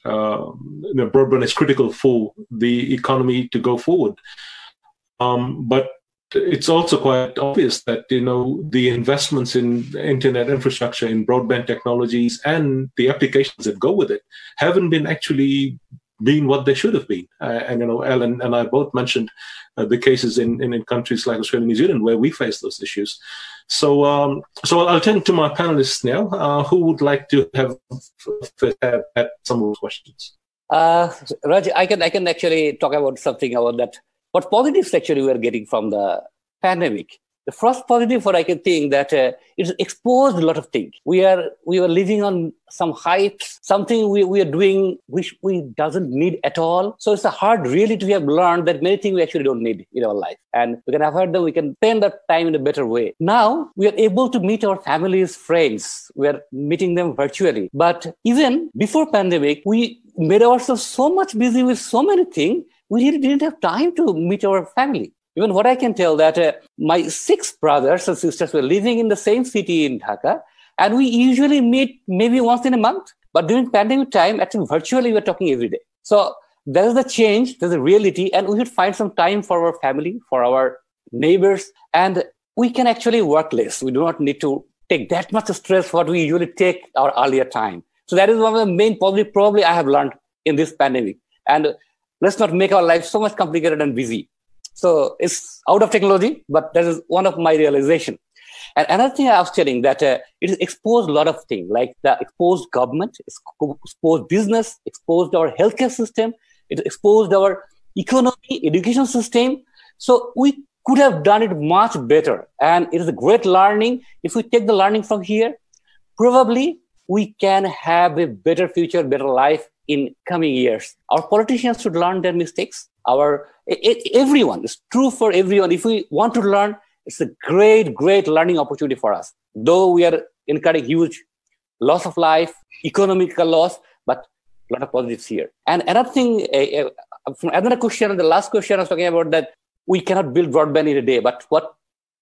Speaker 2: broadband is critical for the economy to go forward. But it's also quite obvious that, the investments in internet infrastructure, in broadband technologies, and the applications that go with it haven't been actually been what they should have been. And Alan and I both mentioned the cases in countries like Australia and New Zealand where we face those issues. So I'll turn to my panelists now. Who would like to have some of those questions?
Speaker 5: Raj, I can actually talk about something about that. What positives actually we are getting from the pandemic? The first positive, what I can think that it's exposed a lot of things. We were living on some heights, something we are doing which we doesn't need at all. So it's hard really to have learned that many things we actually don't need in our life. And we can avoid them, we can spend that time in a better way. Now we are able to meet our families, friends. We are meeting them virtually. But even before pandemic, we made ourselves so much busy with so many things, we really didn't have time to meet our family. Even what I can tell that my 6 brothers and sisters were living in the same city in Dhaka, and we usually meet maybe once in a month. But during pandemic time, actually virtually we're talking every day. So there is the change, there's a reality, and we should find some time for our family, for our neighbors, and we can actually work less. We do not need to take that much stress what we usually take our earlier time. So that is one of the main positive probably I have learned in this pandemic. And let's not make our life so much complicated and busy. So it's out of technology, but that is one of my realization. And another thing I was telling that it has exposed a lot of things, like the exposed government, exposed business, exposed our healthcare system, it exposed our economy, education system. So we could have done it much better. And it is a great learning. If we take the learning from here, probably we can have a better future, better life in coming years. Our politicians should learn their mistakes. Everyone, it's true for everyone. If we want to learn, it's a great, great learning opportunity for us. Though we are incurring huge loss of life, economical loss, but a lot of positives here. And another thing, another question, the last question I was talking about that we cannot build broadband in a day, but what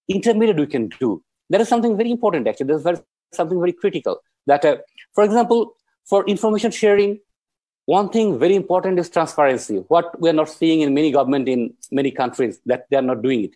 Speaker 5: intermediate we can do. There is something very important actually. There's something very critical that, for example, for information sharing, one thing very important is transparency. What we are not seeing in many government in many countries that they are not doing it.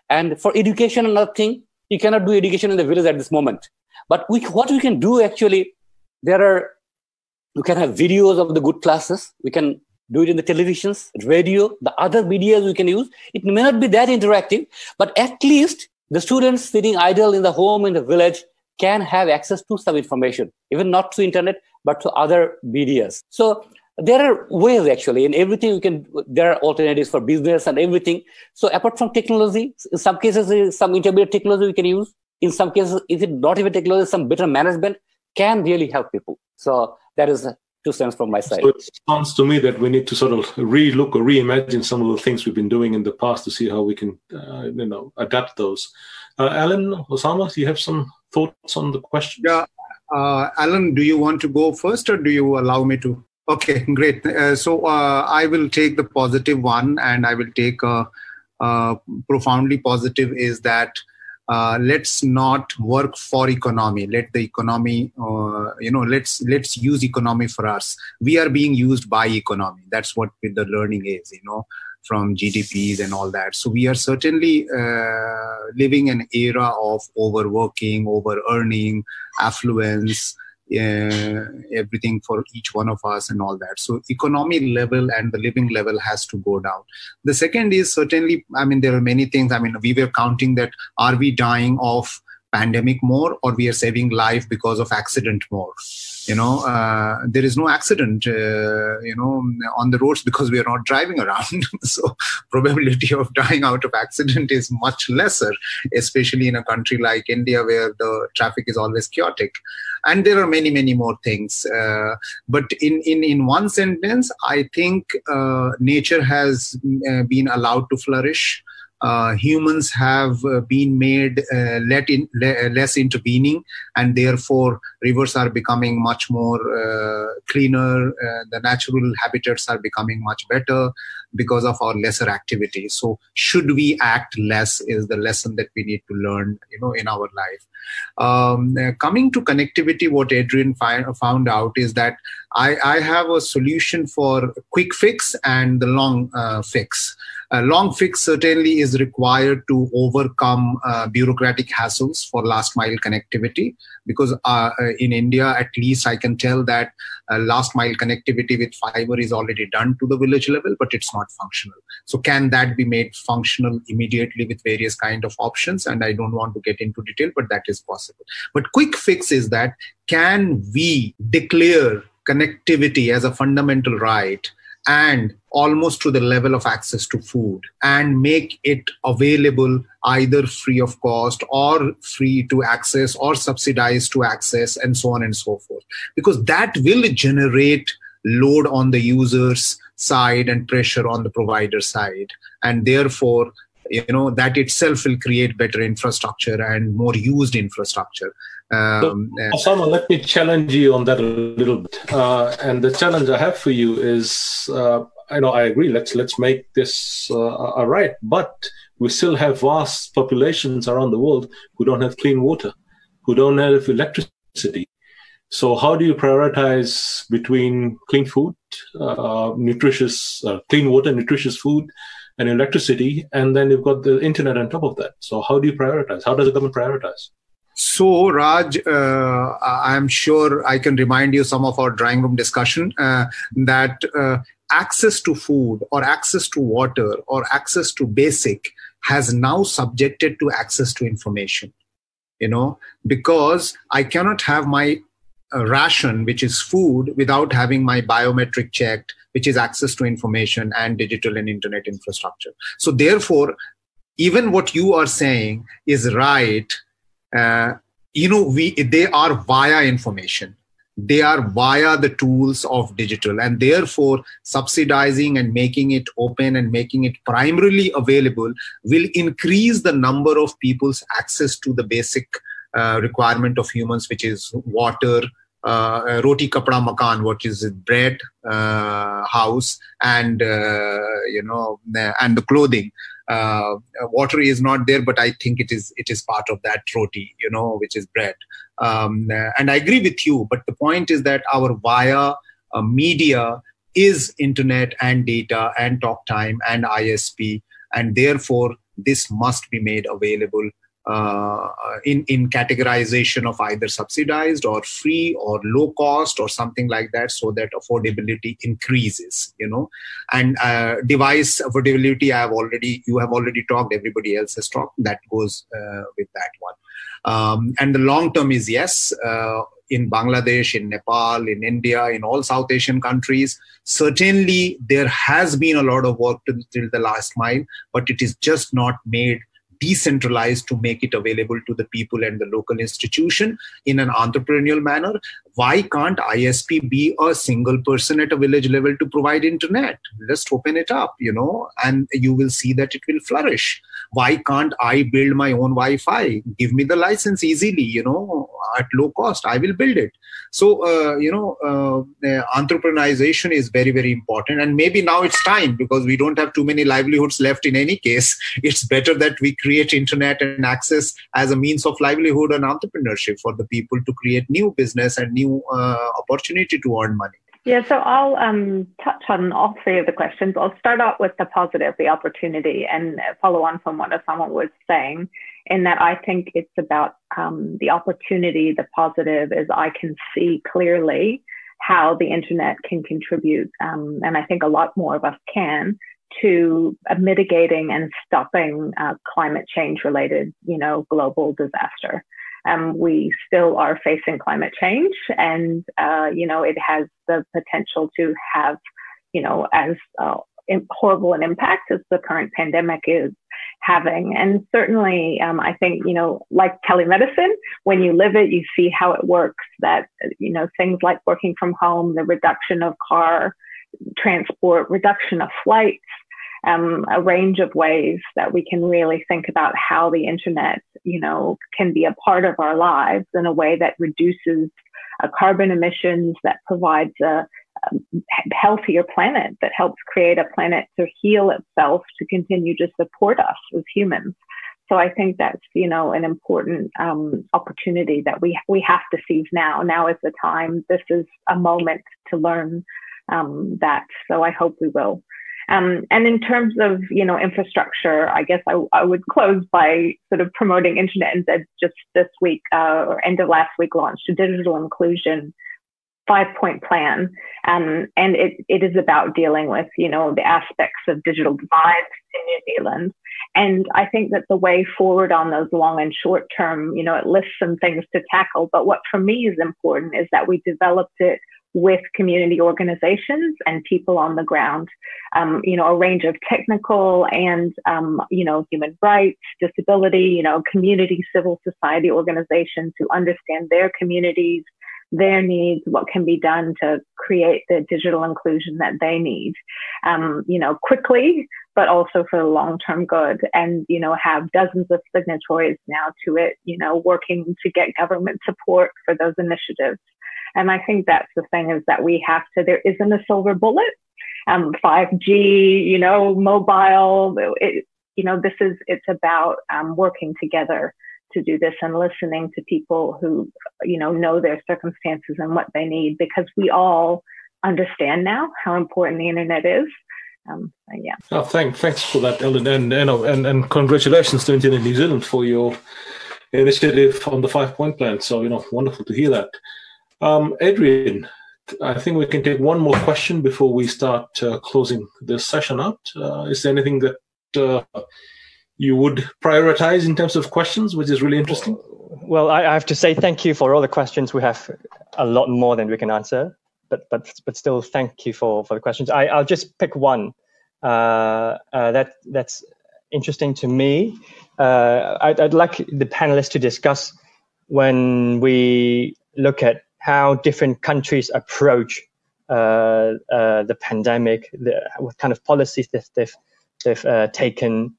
Speaker 5: And for education, another thing, you cannot do education in the village at this moment. But what we can do actually, we can have videos of the good classes. We can do it in the televisions, radio, the other medias we can use. It may not be that interactive, but at least the students sitting idle in the home in the village can have access to some information, even not to internet, but to other medias. So there are ways actually in everything there are alternatives for business and everything. So apart from technology, in some cases, some intermediate technology we can use. In some cases, if it's not even technology, some better management can really help people. So that is 2 cents from my side.
Speaker 2: So it sounds to me that we need to sort of relook or reimagine some of the things we've been doing in the past to see how we can, adapt those. Alan, Osama, do you have some thoughts on the question?
Speaker 4: Yeah. Alan, do you want to go first or do you allow me to? Okay, great. So I will take the positive one, and I will take profoundly positive is that let's not work for economy. Let the economy, let's use economy for us. We are being used by economy. That's what the learning is, from GDPs and all that. So we are certainly living an era of overworking, over-earning, affluence, everything for each one of us and all that. So economy level and the living level has to go down. The second is certainly, there are many things. We were counting that are we dying of pandemic more or we are saving life because of accident more? There is no accident, on the roads because we are not driving around. So probability of dying out of accident is much lesser, especially in a country like India where the traffic is always chaotic. And there are many, many more things. But in one sentence, I think nature has been allowed to flourish. Humans have been made less intervening, and therefore rivers are becoming much more cleaner. The natural habitats are becoming much better because of our lesser activity. So should we act less is the lesson that we need to learn, in our life. Coming to connectivity, what Adrian found out is that I have a solution for quick fix and the long fix. A long fix certainly is required to overcome bureaucratic hassles for last mile connectivity, because in India, at least I can tell that last mile connectivity with fiber is already done to the village level, but it's not functional. So can that be made functional immediately with various kind of options? And I don't want to get into detail, but that is possible. But quick fix is that, can we declare connectivity as a fundamental right and almost to the level of access to food, and make it available either free of cost or free to access or subsidized to access, and so on and so forth? Because that will generate load on the user's side and pressure on the provider side. And therefore, that itself will create better infrastructure and more used infrastructure.
Speaker 2: Osama, let me challenge you on that a little bit. And the challenge I have for you is, I agree, let's make this a right, but we still have vast populations around the world who don't have clean water, who don't have electricity. So how do you prioritize between clean food, clean water, nutritious food, and electricity, and then you've got the internet on top of that? So how do you prioritize? How does the government prioritize?
Speaker 4: So, Raj, I'm sure I can remind you some of our drawing room discussion that access to food or access to water or access to basic has now subjected to access to information, because I cannot have my ration, which is food, without having my biometric checked, which is access to information and digital and internet infrastructure. So therefore, even what you are saying is right. They are via information. They are via the tools of digital, and therefore subsidizing and making it open and making it primarily available will increase the number of people's access to the basic requirement of humans, which is water, roti kapda makan, which is bread, house, and and the clothing. Water is not there, but I think it is part of that roti, which is bread. And I agree with you, but the point is that our via media is internet and data and talk time and ISP, and therefore this must be made available in categorization of either subsidized or free or low cost or something like that, so that affordability increases, and device affordability, you have already talked, everybody else has talked, that goes with that one. And the long term is yes, in Bangladesh, in Nepal, in India, in all South Asian countries, certainly there has been a lot of work till the last mile, but it is just not made decentralized to make it available to the people and the local institution in an entrepreneurial manner. Why can't ISP be a single person at a village level to provide internet? Just open it up, and you will see that it will flourish. Why can't I build my own Wi-Fi? Give me the license easily, at low cost. I will build it. So, entrepreneurization is very, very important. And maybe now it's time, because we don't have too many livelihoods left in any case. It's better that we create internet and access as a means of livelihood and entrepreneurship for the people to create new business and new opportunity to earn money.
Speaker 3: Yeah, so I'll touch on all three of the questions. I'll start out with the positive, the opportunity, and follow on from what Osama was saying, in that I think it's about the opportunity. The positive is I can see clearly how the internet can contribute, and I think a lot more of us can, to mitigating and stopping climate change related, global disaster. We still are facing climate change, and, it has the potential to have, as horrible an impact as the current pandemic is having. And certainly, I think, like telemedicine, when you live it, you see how it works, that, things like working from home, the reduction of car transport, reduction of flights, a range of ways that we can really think about how the internet, can be a part of our lives in a way that reduces carbon emissions, that provides a healthier planet, that helps create a planet to heal itself, to continue to support us as humans. So I think that's, an important opportunity that we have to seize now. Now is the time. This is a moment to learn that. So I hope we will. And in terms of, infrastructure, I guess I would close by sort of promoting InternetNZ just this week, or end of last week, launched a digital inclusion 5-point plan. And it is about dealing with, the aspects of digital divides in New Zealand. And I think that the way forward on those long and short term, it lists some things to tackle. But what for me is important is that we developed it with community organizations and people on the ground, a range of technical and, human rights, disability, community, civil society organizations who understand their communities, their needs, what can be done to create the digital inclusion that they need, quickly, but also for the long-term good, and, have dozens of signatories now to it, working to get government support for those initiatives. And I think that's the thing, is that we have to, there isn't a silver bullet. 5G, mobile, it's about working together to do this and listening to people who, know their circumstances and what they need, because we all understand now how important the internet is. Yeah.
Speaker 2: Oh, thanks for that, Ellen, and congratulations to Internet New Zealand for your initiative on the 5-point plan. So, wonderful to hear that. Adrian, I think we can take one more question before we start closing this session out. Is there anything that you would prioritize in terms of questions, which is really interesting?
Speaker 6: Well, I have to say thank you for all the questions. We have a lot more than we can answer, but still, thank you for the questions. I'll just pick one that's interesting to me. I'd like the panelists to discuss when we look at how different countries approach the pandemic, what kind of policies they've taken.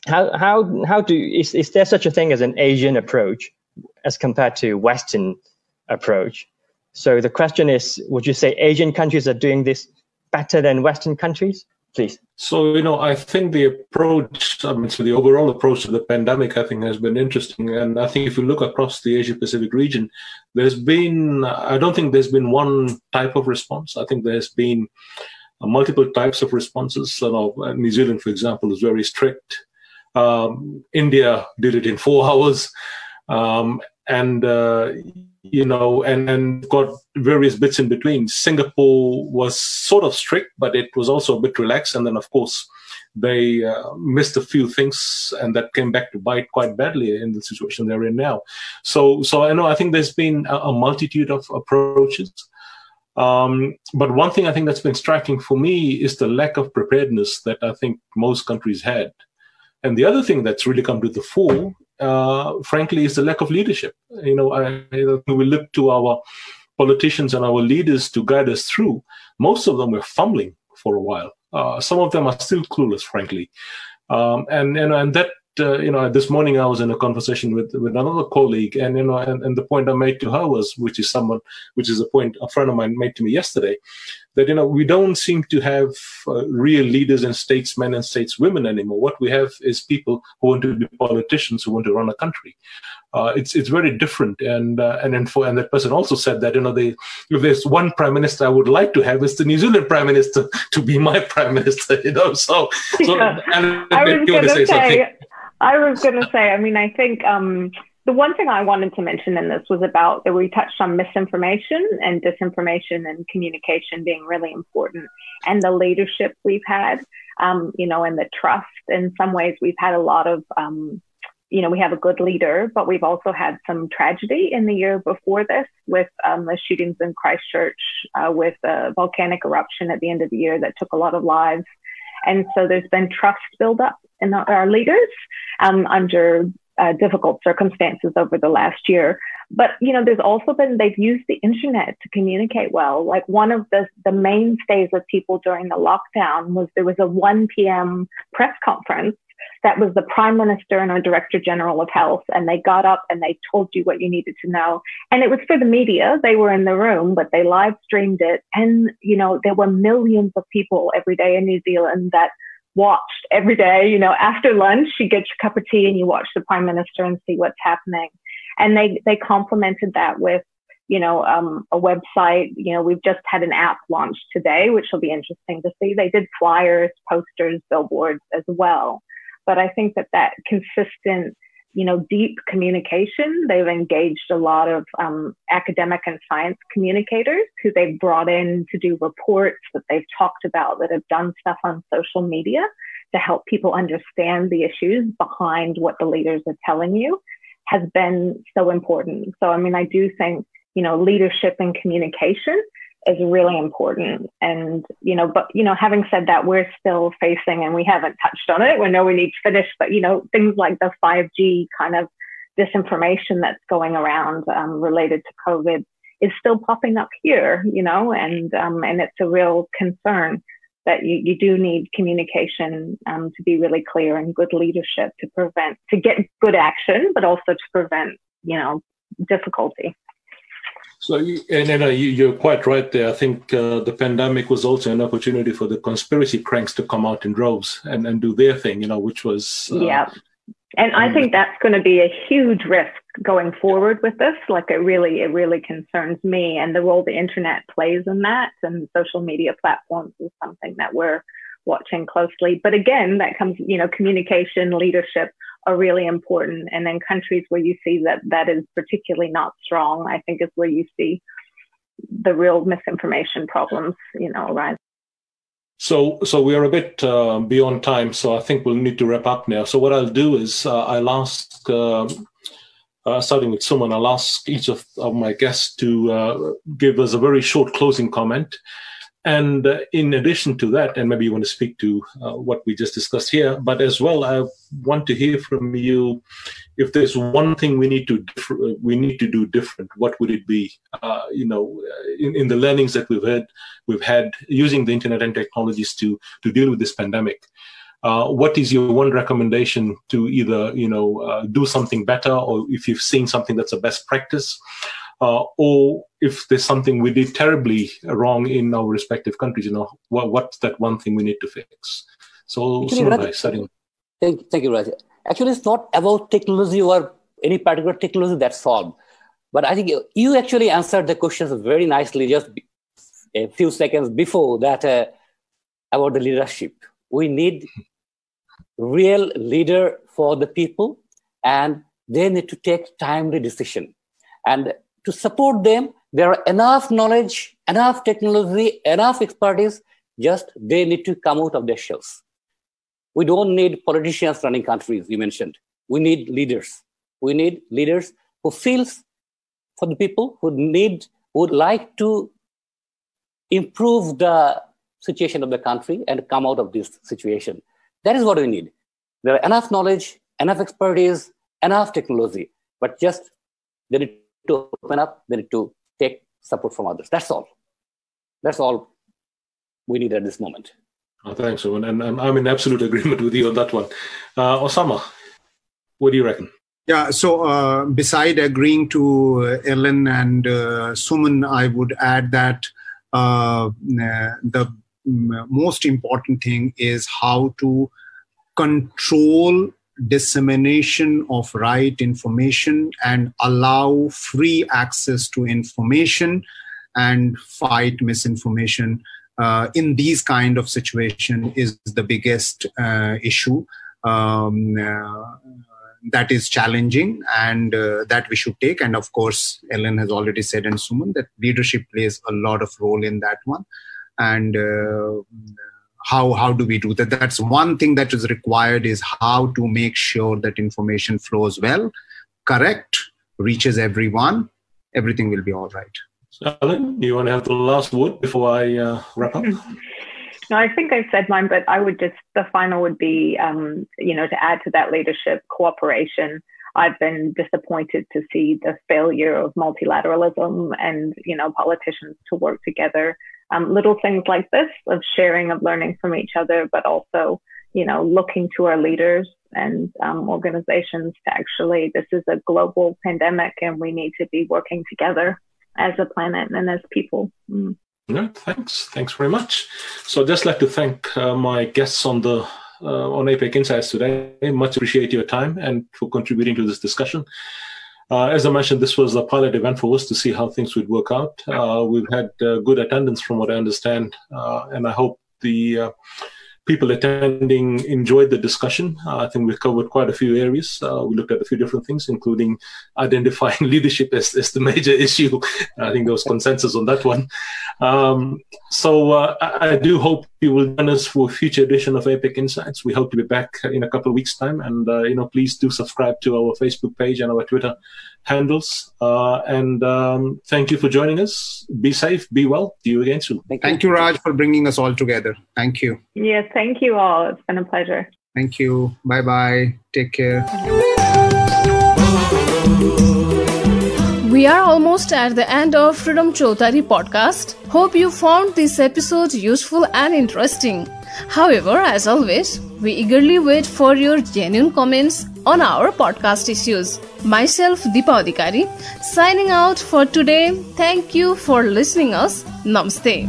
Speaker 6: Is there such a thing as an Asian approach as compared to Western approach? So the question is, would you say Asian countries are doing this better than Western countries? Please. So,
Speaker 2: I think the approach, so the overall approach to the pandemic, I think, has been interesting. And I think if you look across the Asia-Pacific region, I don't think there's been one type of response. I think there's been multiple types of responses. New Zealand, for example, is very strict. India did it in 4 hours. And got various bits in between. Singapore was sort of strict, but it was also a bit relaxed. And then, of course, they missed a few things, and that came back to bite quite badly in the situation they're in now. So I think there's been a multitude of approaches. But one thing I think that's been striking for me is the lack of preparedness that I think most countries had. And the other thing that's really come to the fore, frankly, is the lack of leadership. We look to our politicians and our leaders to guide us through. Most of them were fumbling for a while. Some of them are still clueless, frankly. And that, this morning I was in a conversation with another colleague, and the point I made to her was, which is a point a friend of mine made to me yesterday, that we don't seem to have real leaders and statesmen and stateswomen anymore. What we have is people who want to be politicians, who want to run a country. It's very different, and that person also said that if there's one prime minister I would like to have, it's the New Zealand prime minister to be my prime minister. So
Speaker 3: yeah. I was going to say, I think the one thing I wanted to mention in this was about that we touched on misinformation and disinformation and communication being really important, and the leadership we've had, and the trust. In some ways, we've had a lot of, we have a good leader, but we've also had some tragedy in the year before this with the shootings in Christchurch, with a volcanic eruption at the end of the year that took a lot of lives. And so there's been trust build up in our leaders under difficult circumstances over the last year. But, there's also been, they've used the internet to communicate well. Like one of the mainstays of people during the lockdown there was a 1 p.m. press conference that was the Prime Minister and our Director General of Health, and they got up and they told you what you needed to know. And it was for the media. They were in the room, but they live streamed it. And, there were millions of people every day in New Zealand that watched every day. After lunch, you get your cup of tea and you watch the Prime Minister and see what's happening. And they complemented that with, a website. We've just had an app launched today, which will be interesting to see. They did flyers, posters, billboards as well. But I think that consistent, deep communication, they've engaged a lot of academic and science communicators who they've brought in to do reports that they've talked about, that have done stuff on social media to help people understand the issues behind what the leaders are telling you, has been so important. So, I do think, leadership and communication is really important. And, but, having said that, we're still facing, and we haven't touched on it, we know we need to finish, but, things like the 5G kind of disinformation that's going around related to COVID is still popping up here, and it's a real concern that you do need communication to be really clear, and good leadership to get good action, but also to prevent, difficulty.
Speaker 2: So, you're quite right there. I think the pandemic was also an opportunity for the conspiracy cranks to come out in droves and do their thing, which was...
Speaker 3: yeah. And I think that's going to be a huge risk going forward with this. Like, it really concerns me, and the role the internet plays in that, and social media platforms is something that we're watching closely. But again, that comes, communication, leadership are really important. And in countries where you see that is particularly not strong, I think is where you see the real misinformation problems, arise.
Speaker 2: So we are a bit beyond time, so I think we'll need to wrap up now. So what I'll do is I'll ask, starting with Sumon, I'll ask each of my guests to give us a very short closing comment. And in addition to that, and maybe you want to speak to what we just discussed here, but as well, I want to hear from you, if there's one thing we need to do different, what would it be? In the learnings that we've had using the internet and technologies to deal with this pandemic. What is your one recommendation to either do something better, or if you've seen something that's a best practice, or if there's something we did terribly wrong in our respective countries, what's that one thing we need to fix? So,
Speaker 5: Thank you, Raj. Actually, it's not about technology or any particular technology that's solved. But I think you actually answered the questions very nicely just a few seconds before that about the leadership. We need real leader for the people, and they need to take timely decision. And to support them, there are enough knowledge, enough technology, enough expertise, just they need to come out of their shells. We don't need politicians running countries, you mentioned. We need leaders. We need leaders who feels for the people, who would like to improve the situation of the country and come out of this situation. That is what we need. There are enough knowledge, enough expertise, enough technology, but just they need to open up, they need to take support from others. That's all. That's all we need at this moment.
Speaker 2: Oh, thanks, Owen. And I'm in absolute agreement with you on that one. Osama, what do you reckon?
Speaker 4: Yeah, so beside agreeing to Ellen and Sumon, I would add that the most important thing is how to control dissemination of right information and allow free access to information and fight misinformation. In these kind of situation is the biggest issue that is challenging and that we should take. And of course, Ellen has already said, and Sumon, that leadership plays a lot of role in that one. And how do we do that? That's one thing that is required, is how to make sure that information flows well, correct, reaches everyone. Everything will be all right.
Speaker 2: Ellen, you want to have the last word before I wrap up?
Speaker 3: No, I think I've said mine, but I would the final would be, to add to that leadership, cooperation. I've been disappointed to see the failure of multilateralism and, politicians to work together. Little things like this, of sharing, of learning from each other, but also, looking to our leaders and organizations to actually, this is a global pandemic and we need to be working together as a planet and as people.
Speaker 2: No, thanks very much. So I'd just like to thank my guests on APEC Insights today. Much appreciate your time and for contributing to this discussion. As I mentioned, this was a pilot event for us to see how things would work out. We've had good attendance from what I understand, and I hope the people attending enjoyed the discussion. I think we've covered quite a few areas. We looked at a few different things, including identifying leadership as the major issue. I think there was consensus on that one. So I do hope you will join us for a future edition of APEC Insights. We hope to be back in a couple of weeks' time. And, please do subscribe to our Facebook page and our Twitter handles. Thank you for joining us. Be safe, be well. See you again soon.
Speaker 4: Thank you, Raj, for bringing us all together. Thank you.
Speaker 3: Yes, thank you all. It's been a pleasure.
Speaker 4: Thank you. Bye-bye. Take care.
Speaker 1: We are almost at the end of Freedom Chautari podcast. Hope you found this episode useful and interesting. However, as always, we eagerly wait for your genuine comments on our podcast issues. Myself, Deepa Adhikari, signing out for today. Thank you for listening us. Namaste.